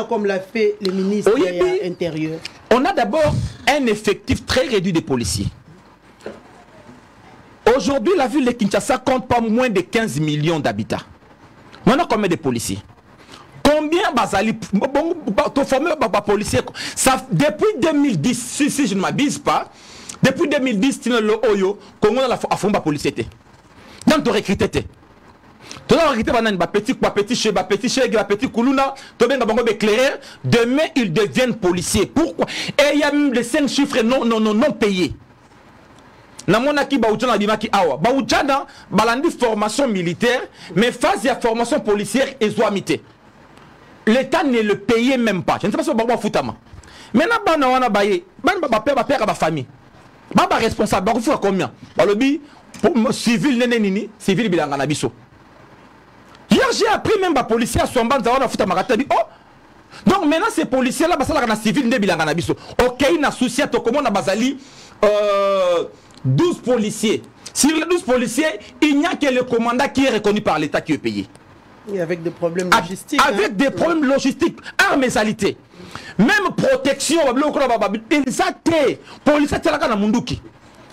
comme l'a fait le ministre de l'Intérieur. On a d'abord un effectif très réduit de policiers. Aujourd'hui, la ville de Kinshasa compte pas moins de 15 millions d'habitants. On a combien de policiers? Combien bazali formé policiers? Depuis 2010, si je ne m'abuse pas, depuis 2010, tu as le Oyo, Congo a fait policier. Donc tu recruté. Tu as recruté petit chèque, petit Koulouna, tu as bien éclairé. Demain, ils deviennent policiers. Pourquoi? Et il y a même les 5 chiffres non payés. Namonaki Baoudjana Bimaki Awa. Baoudjana, balandi formation militaire, mais phase de formation policière et zoamité. L'État ne le payait même pas. Je ne sais pas si on va foutre. Maintenant, on a baillé. Père à ma famille. Baba responsable. Baba foutre combien? Balobi, civil nenenini, civil bilanga nabiso. Hier, j'ai appris même les policiers à son bande on a foutu à Maratabi. Oh! Donc maintenant, ces policiers-là, ça la civil ne bilanga nabiso. Ok, il y a un souci à comment on a basali 12 policiers. Sur les 12 policiers, il n'y a que le commandant qui est reconnu par l'État qui est payé. Et avec des problèmes logistiques. Avec des problèmes logistiques, armes et saletés. Même protection, policiers na munduki.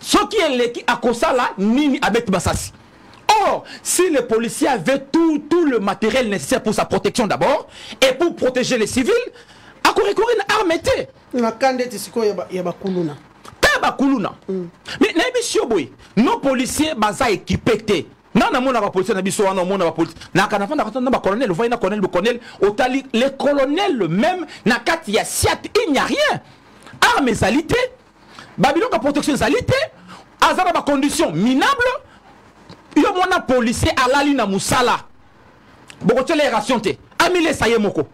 Ce qui est l'équipe à Kosala, Nini avec Bassassi. Or, si les policiers avaient tout le matériel nécessaire pour sa protection d'abord, et pour protéger les civils, à courir une arme était. Mais nos policiers sont équipés. Non, non, non, policiers les colonels même, il n'y a rien. Armes et saletés, Babylone a protection salité, Azara a condition minable. Il y a un policier à la ligne Moussala. Beaucoup de rations. Amile Sayemoko.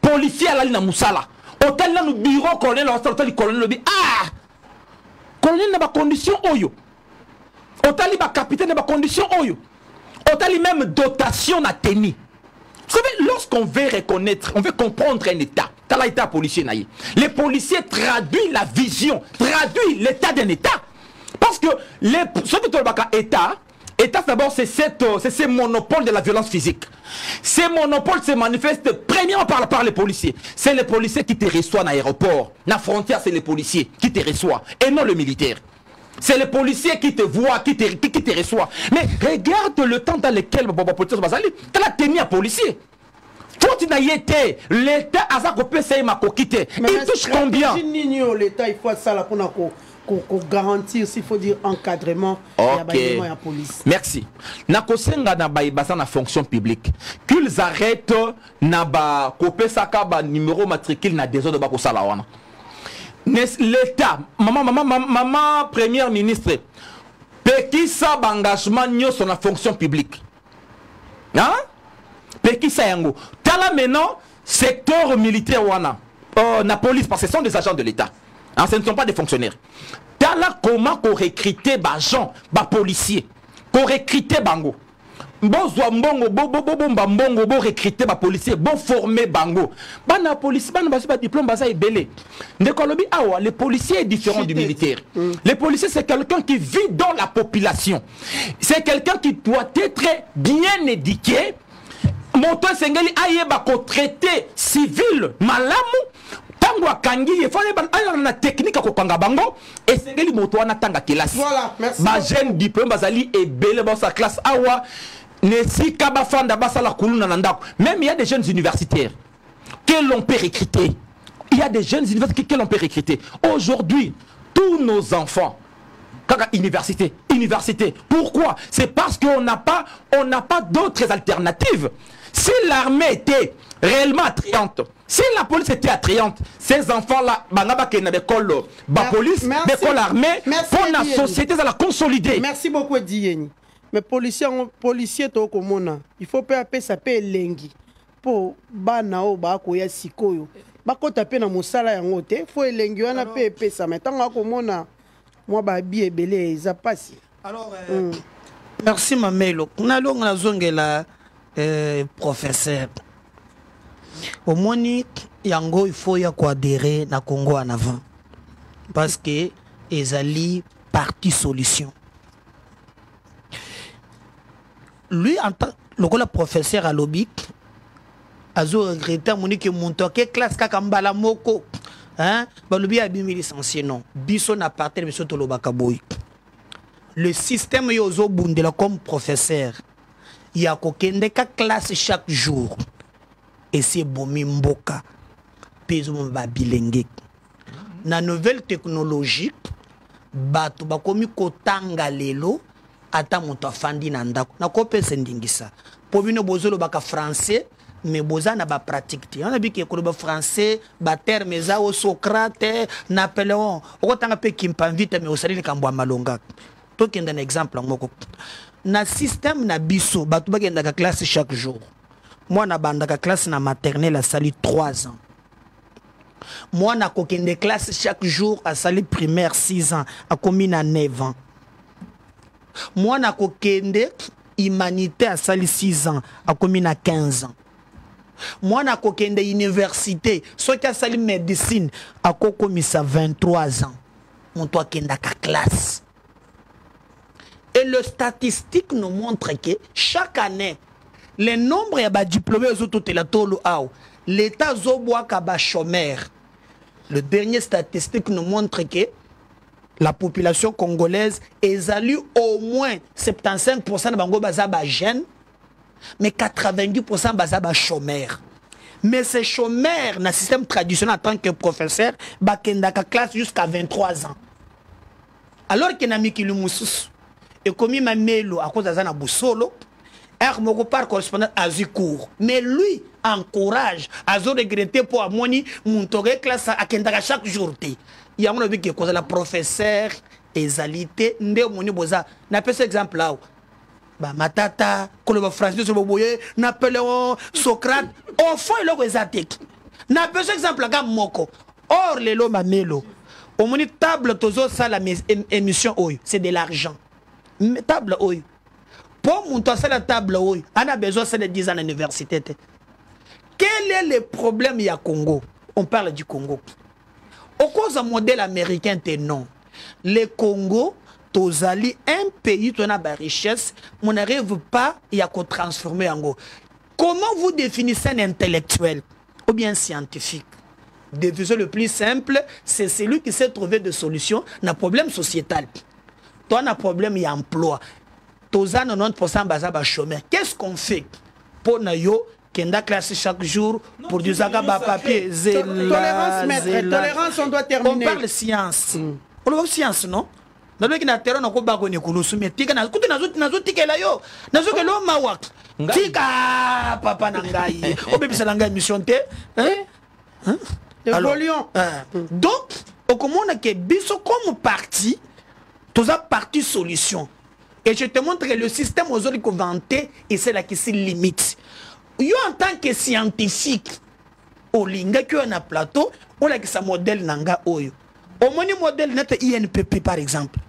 Policier à la ligne Moussala. Hôtel là, nous bureau colonel, le colonel dit ah! Colonel n'a pas condition oyo. Hôtel il capitaine n'a pas condition oyo. Hôtel même dotation n'a tenu. Vous savez, lorsqu'on veut reconnaître, on veut comprendre un État, t'as l'État policier naïe. Les policiers traduisent la vision, traduisent l'état d'un État. Parce que ce que tu as État, État d'abord c'est ce monopole de la violence physique. Ces monopoles se manifestent premièrement par les policiers. C'est les policiers qui te reçoivent à l'aéroport. La frontière, c'est les policiers qui te reçoivent et non le militaire. C'est les policiers qui te voient, qui te reçoivent. Mais regarde le temps dans lequel tu as tenu à policier. Faut qu'il y ait l'État a sa copie, c'est ma coquille. Il touche combien? L'État, il faut ça là pour garantir, s'il faut dire encadrement, okay. La police. Merci. Nakosenga na baïbasa na fonction publique. Qu'ils arrêtent na ba copie saka ba numéro matricule na désordre ba ko sala wana. L'État, maman première ministre, pekisa engagement sur la fonction publique. Hein? Pekisa yango. Tala maintenant, secteur militaire wana. La police, parce que ce sont des agents de l'État. Hein, ce ne sont pas des fonctionnaires. Tala comment qu'on recruter des agents, des policiers. Qu'on recruter bango. Bon mbongo, bon recruter des policiers, bon former bango. Bana police, bana diplôme basa est belé. Les policiers est différent du militaire. Les policiers c'est quelqu'un qui vit dans la population. C'est quelqu'un qui doit être bien éduqué. Moto sengeli ayeba ko traiter civil malamu. Tangwa kangi il faut la technique ko kanga bango et sengeli moto wana tanga classe. Voilà, merci. Ba jeune diplôme bazali et belé dans sa classe awa. Même il y a des jeunes universitaires que l'on peut recruter. Il y a des jeunes universitaires que l'on peut recruter. Aujourd'hui, tous nos enfants, université. Pourquoi? C'est parce qu'on n'a pas d'autres alternatives. Si l'armée était réellement attrayante, si la police était attrayante, ces enfants-là, police, l'école armée, pour la société, ça la consolider. Merci beaucoup, Dieni. Mais policier to komona il faut pas appeler ça pe lengi po bana o ba ko ya sikoyo ba ko taper na musala yango te faut elengi wana pe pesa mais tant komona moi ba bi ebele za pasi. Alors merci Mamelo na longa na zongela professeur au moni yango il faut ya ko adhérer na Congo en avant parce que ezali parti solution. Lui, en tant que professeur à l'OBIC, a regretté que mon toque classe kakambala moko. Hein? Balobi a bien licencié non. Bison n'a pas tel monsieur Tolobakaboy. le système yozo bundela comme professeur il y a kokende ka classe chaque jour et c'est bomi mboka peso ba bilenge na nouvelle technologie bato bakomi kotanga lelo ata moto afandi na ndako na kopesa ndingisa po bino bozolo baka français mais boza na ba pratique ti on a bi ke ko ba français ba terme za o Socrate Napoléon okotanga pe kimpamvita mais osali kambo malonga to kenda na exemple ngoko na système na biso bato bagenda ka classe chaque jour moi na banda ka classe na maternelle a sali 3 ans moi na kokende classe chaque jour a sali primaire 6 ans a commis na 9 ans moi na kokende humanité a sali 6 ans a commis na 15 ans moi na kokende université so ki a sali médecine a komisa 23 ans mon toi kenda ka classe. Et le statistique nous montre que chaque année, les nombres de diplômés l'État zoboa kaba chômeur. Le dernier statistique nous montre que la population congolaise évalue au moins 75% de bango bazaba jeunes, mais 90% bazaba chômeurs. Mais ces chômeurs, dans le système traditionnel en tant que professeur, bakendaka classe jusqu'à 23 ans. Alors qu'il y a un et comme il m'a mis à cause de ça, Boussolo, il par correspondant à Zikour. Mais lui encourage à regretter pour Amoni, mon classe à Kendaka chaque jour. Il y a un qui est la professeur, égalité, Ndé Moni Boza. N'a pas cet exemple là. Matata, Koloba Français, Napoléon, Socrate, au fond, il y a des n'a pas cet exemple là, Moko. Or, les lots mamelo. Au moni table, tozo ça la émission, c'est de l'argent. Table oui. Pour monter à la table oui, on a besoin de 10 ans à l'université. Quel est le problème il y a Congo? On parle du Congo. Au cause d'un modèle américain, non. Le Congo, tozali un pays qui a la richesse, on n'arrive pas à transformer en Congo. Comment vous définissez un intellectuel ou bien scientifique? Division le plus simple, c'est celui qui sait trouver des solutions à un problème sociétal. Toi, on a un problème, il y a emploi. Toza 90% bazaba chômeur. Qu'est-ce qu'on fait pour nayo kenda classe chaque jour pour du zaga papier tolérance maître, tolérance on doit terminer. On parle science. On parle science non? Na loki na terrain ko bagone kulusu mais tika na kutu nazo tikela yo. Nazo ke lo mawak. Tika papa na ngai. Obebisa na ngai mission te. Hein? Évoluons. Donc, au commande que biso comme parti tous a parti solution. Et je te montre que le système aux autres vanté et c'est là qui se limite. Yo en tant que scientifique, au linga qui on a plateau, on a que sa modèle nanga oyo. Au moni modèle net INPP par exemple.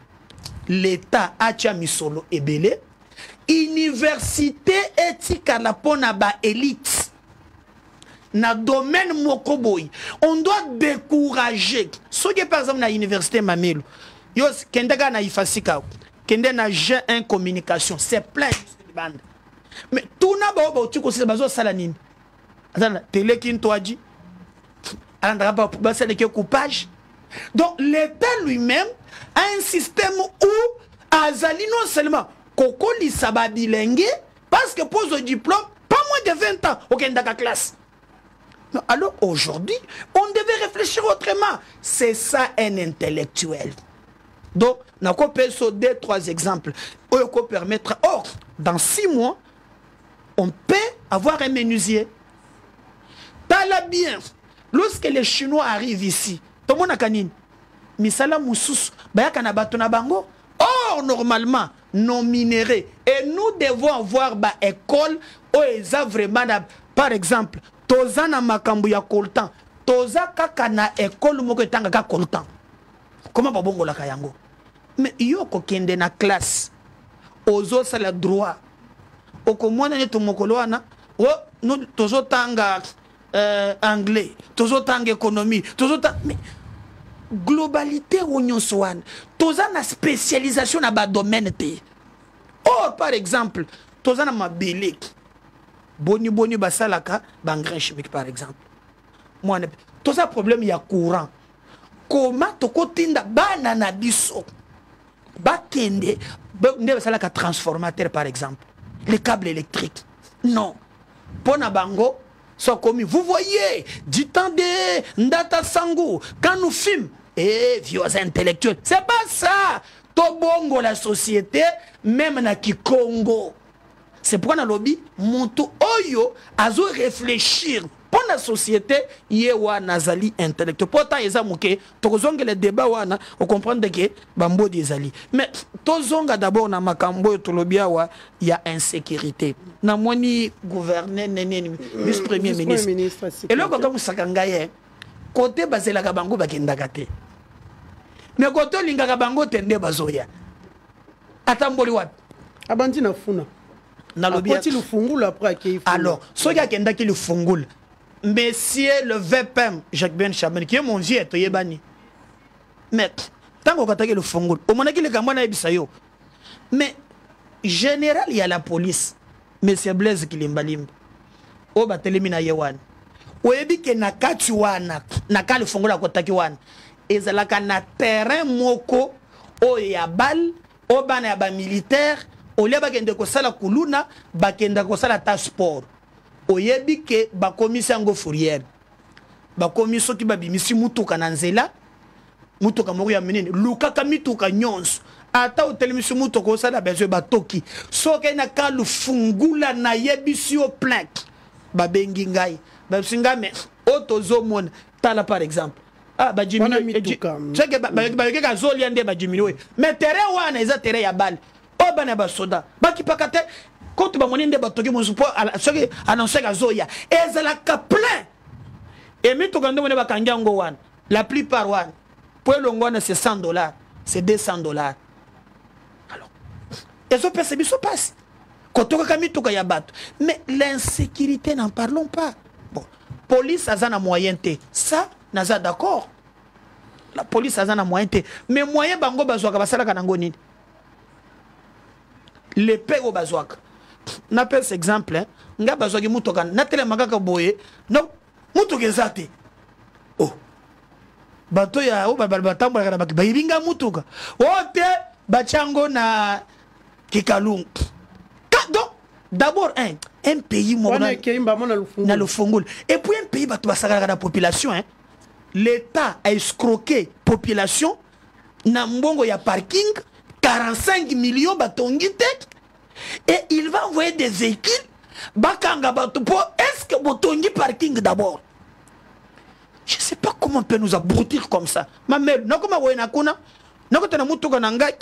L'État a mis solo et belé. Université éthique à la pona ba élite. Na domaine mokoboy. On doit décourager. Ce qui par exemple na université Mamelo. Yo kendega na ifasika kende na G1 communication c'est plein de bandes mais tout na ba tu ko se bazo salanine azana télé kin toaji andra ba c'est le coupage donc l'État lui-même a un système où azali non seulement koko li sababilenge parce que pose au diplôme pas moins de 20 ans au kendaka classe. Non, alors aujourd'hui on devait réfléchir autrement. C'est ça un intellectuel. Donc, on a coupé sur 2-3 exemples. On peut permettre, or, dans 6 mois, on peut avoir un menuisier. Tala bien, lorsque les Chinois arrivent ici, tout le monde a canine. Misala Moussous, Bayakana Batona Bango. Or, normalement, non minérés. Et nous devons avoir une école où ils ont vraiment, par exemple, Tozana Makambu ya Koltan, Toza Kakana école Moketanga Koltan. Comment pas bon la kayango? Mais yo ko kende na classe. Ozo sala droit. Oko mwana ne to mokolo wana. O no tozo tanga anglais, tozo tanga économie, tozo tanga mais globalité onyo swan. Toza na spécialisation na ba domaine te. Oh par exemple, toza na mabele. Boni basalaka bangren chimique par exemple. Moi toza problème ya courant. Comment tokotinda bana na biso bakende nde basalaka transformateur par exemple les câbles électriques non pona bango soit commis vous voyez du temps de Ndata Sangou quand nous filmons vieux intellectuels c'est pas ça tobongo la société même na Kikongo c'est pourquoi na lobby monto oyo azo réfléchir pour la société yewa nazali intellectuel pourtant eza moke tokozonga le débat wana on comprendre que bambo ezali mais tozonga d'abord na makambo to lobby wa ya insécurité na moni gouverneur nene vice premier ministre et là quand vous sakangaye côté bazela ka bango bakendaka te mais côté lingaka bango tende bazoya atamboli wapi abandi na funa na lobby ati le fungula après qui alors soki akenda ki le fungula Monsieur le VPM, Jacques Ben Chaban, qui est mon vieux, tu es banni. Mais, tant qu'on a le fongol, au moment où il est en mais, général, il y a la police. Monsieur Blaise qui l'embalim. Au batelemina yewan. Au ebi ke nakati wana, naka le fongol à kotaki wan. Et la na terrain moko, o ya bal, o bana ya ba militaire, o leba kende ko sala kuluna, ba kende ko sala ta sport. Oyebi ke bakomisi yango fourrière bakomisi soki babimisi mutuka na nzela mutuka moko ya minene lukaka mituka nyonso ata otelemisi mutuka osala besoin batoki soki na ka lufungula na yebisi yo plaque babengi ngai babisingame otozomona tala par exemple bajimini mituka cheke babekeka zolia nde bajimini mais terrain wana eza terrain ya balle obana basoda bakipaka te quand tu vas monter des bateaux qui m'ont annoncé à Zoya, et c'est la plein. Et mais tu quand on est à Kangango one, la plupart one, pour le one c'est $100, c'est $200. Alors, et ça passe. Quand tu as mis tout à bat, mais l'insécurité n'en parlons pas. Bon, police a un moyen T, ça n'a pas d'accord. La police a un moyen T, mais moyen bango bazouaka basala kanangoni. Les paix au bazouaka. N'appelle cet exemple, hein. Nga bazwaki mutoka na tele makaka boye no mutoka ezate oh bato ya o batambola kana baki bayibinga mutoka ote bachango na kikalung donc d'abord un pays na le fongol et puis un pays bato basaka la population hein l'état a escroqué population na mbongo ya parking 45 millions batongi tête. Et il va envoyer des véhicules. Est-ce que Botongi parking d'abord? Je ne sais pas comment on peut nous abrutir comme ça. Ma mère, non comme on a kuna, non comme on a mutuka nangai,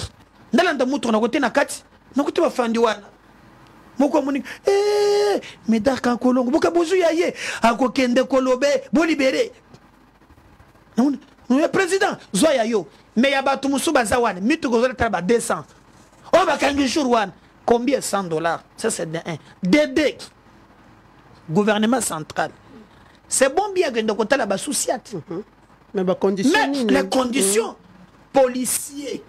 n'alanda mutuka na côté na kati, non comme on a fandi wana. Moko moni, mais d'accord kolongo, boka bozu yaye, ako kende kolobe, bo libéré. Non, le président, zoya yo, mais yaba tumusu bazawan, mituka zola traba 200. Oh ba kangi jour wana. Combien $100? Ça c'est de 1. Dédé. Gouvernement central. C'est bon bien que de côté là-bas souciat. Mais les conditions. Policiers.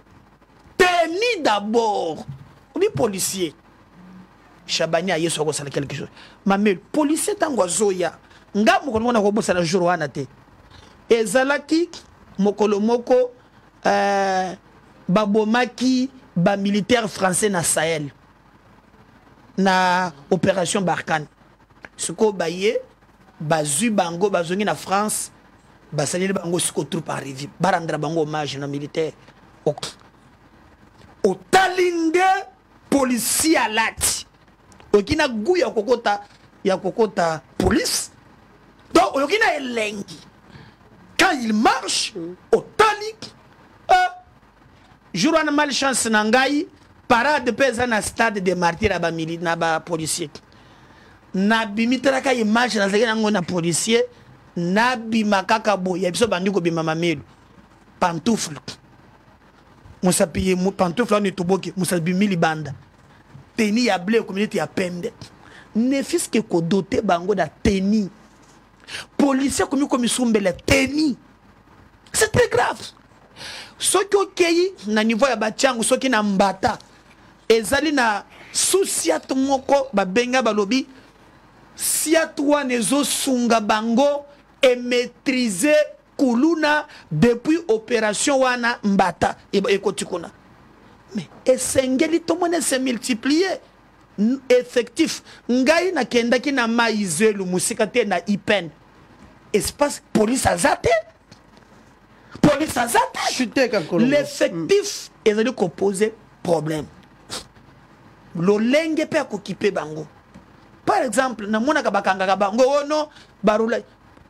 Tennis d'abord. Oui, policier. Chabani a yeso ko sala quelque chose. Mais policier tango zoya. Nga mo ko na ko bosa la jour wana te. Ezalaki mokolo moko babomaki ba militaire français na Sahel. Na opération Barkhane. Ce ko baye bazu bango bazongi na France basaleli bango siko troupe arrivé barandra bango hommage na militaire o talinde policier alati okina guya kokota police donc okina elengi quand il marche au talik jour na malchance na ngai parade pesa na stade de martyrs ba militaire na ba policier na bimitraka image na zeke nango na policier na bimakaka boya biso bandiko bimama melu pantoufle musapiye pantoufle ni toboki musabi mili banda teni ya blé communauté ya pembe ne fiske ko doté bango da teni policier comme sumbele teni c'est très grave soki okeyi na niveau ya bachangu soki na mbata ezali na souciat moko babenga balobi siat wana ezosunga bango et maîtriser kuluna depuis opération wana mbata ekoti kuna Mais esengeli tout le monde se multiplier. Effectif. Ngai na kendaki na maizelu musika te na ipen. Espace police azate. Police azate. L'effectif est venu poser problème. L'olenge peut occuper bango. Par exemple, na mona kabakanga bango oh non barula.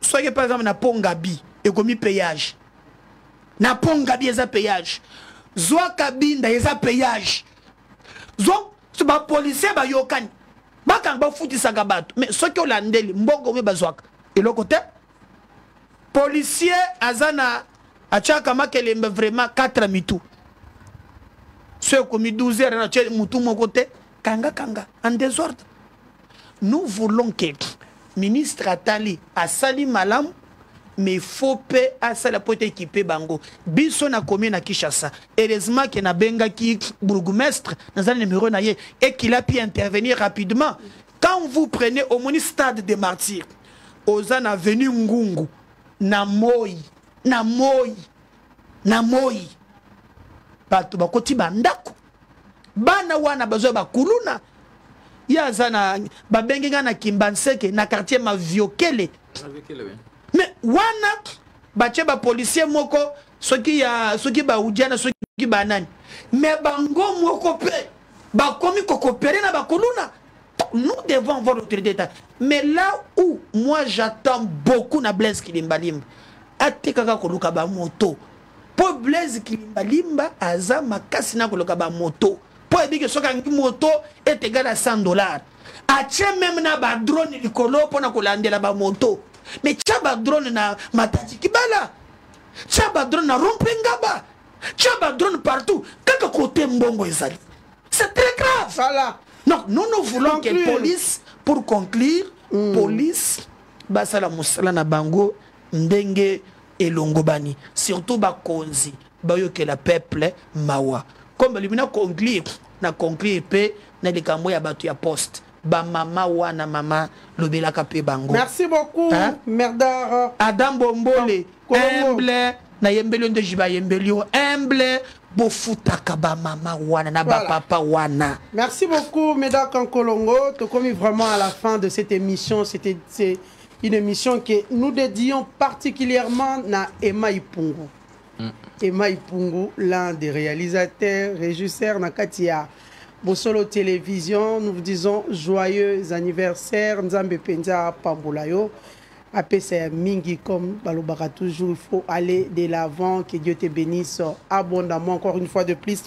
Soyez par exemple na Pongabi et komi péage. Na Pongabi eza péage. Zwa kabinda eza péage. Zwa so ba policier ba yokani. Ba kan ba futi sagabato. Mais ce que landeli mbongo me bazwaka. Et le côté policier azana achaka makelembe vraiment 4 mitou. Ceux qui ont mis 12 heures na mutu mon côté kanga en désordre. Nous voulons que ministre Atali a sali malam mais il faut payer à ça pour équiper bango. Biso na commune à Kinshasa. Heureusement qu'il na benga qui bourgmestre dans un numéro naie et qu'il a pu intervenir rapidement. Quand vous prenez au moni stade des martyrs, Ozan avenue Ngungu, na moi. Batu bakoti bandako. Bana wana bazo bakuluna. Ya zana babenga na Kimbanseke na quartier Maviokele. Mais wana bache ba policier moko soki ba udiana soki banani. Mais bango moko pe ba komi kokopere na bakuluna. Nous devons voir l'autorité d'État. Mais là où moi j'attends beaucoup na Blaise Kilimbalimba. Atekaka koluka ba moto. Po Blaise Kilimbalimba aza makasi na koluka ba moto. Po ebike soka ngi moto est égal à $100. Ache même na ba drone likolo pona kolandela ba moto. Mais tchaba drone na matati kibala. Tchaba drone na rompengaba. Tchaba drone partout. Quelque côté mbongo ezali. C'est très grave. Voilà. Donc nous voulons que police, pour conclure, police basala musala na bango ndenge elongobani. Surtout ba konzi. Bayo que le peuple mawa. Comme l'imina conclure, na conclure pe na likambo ya batu ya poste. Ba mama wana mama lobela kape bango. Merci beaucoup, hein? Merdar. Adam Bombole, humble, na yembelio de jiba yembelio, humble, bofutaka ba mama wana na ba papa wana. Merci beaucoup, Merdar Kankolongo. Tu commis vraiment à la fin de cette émission. C'est une émission que nous dédions particulièrement à Emma Ipungu. Emma Ipungu, l'un des réalisateurs, régisseurs, Nakatia. Bosolo Télévision, nous vous disons joyeux anniversaire. Nzambe Penza Pambolayo. Après Mingi comme Balobara toujours, il faut aller de l'avant. Que Dieu te bénisse abondamment. Encore une fois de plus,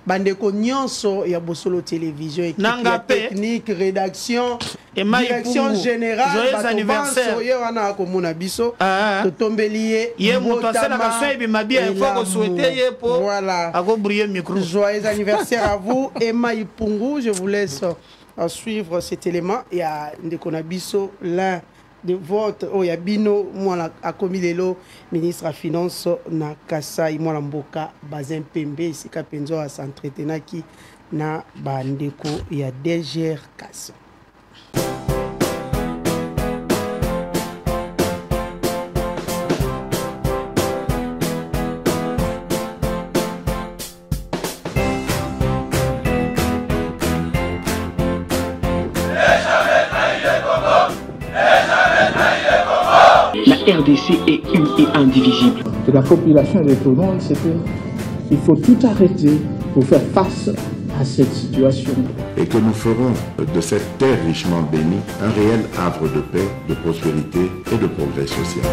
Bandeko Nyonso, il y a Bosolo Télévision, équipe technique, rédaction, direction générale. Joyeux anniversaire. Voilà. Joyeux anniversaire à vous, Emma Ipungu. Je vous laisse suivre cet élément. Il y a Ndekonabiso, l'un de votre Oyabino, moi a commis l'élo, ministre à Finance na Kasai, moi Mboka, Bazin Pembe, ici Kapenzo à s'entretenaki na Bandeko, il y a DGR Kasso. La RDC est une et indivisible. De la population et de tout le monde, c'est qu'il faut tout arrêter pour faire face à cette situation. Et que nous ferons de cette terre richement bénie un réel havre de paix, de prospérité et de progrès social.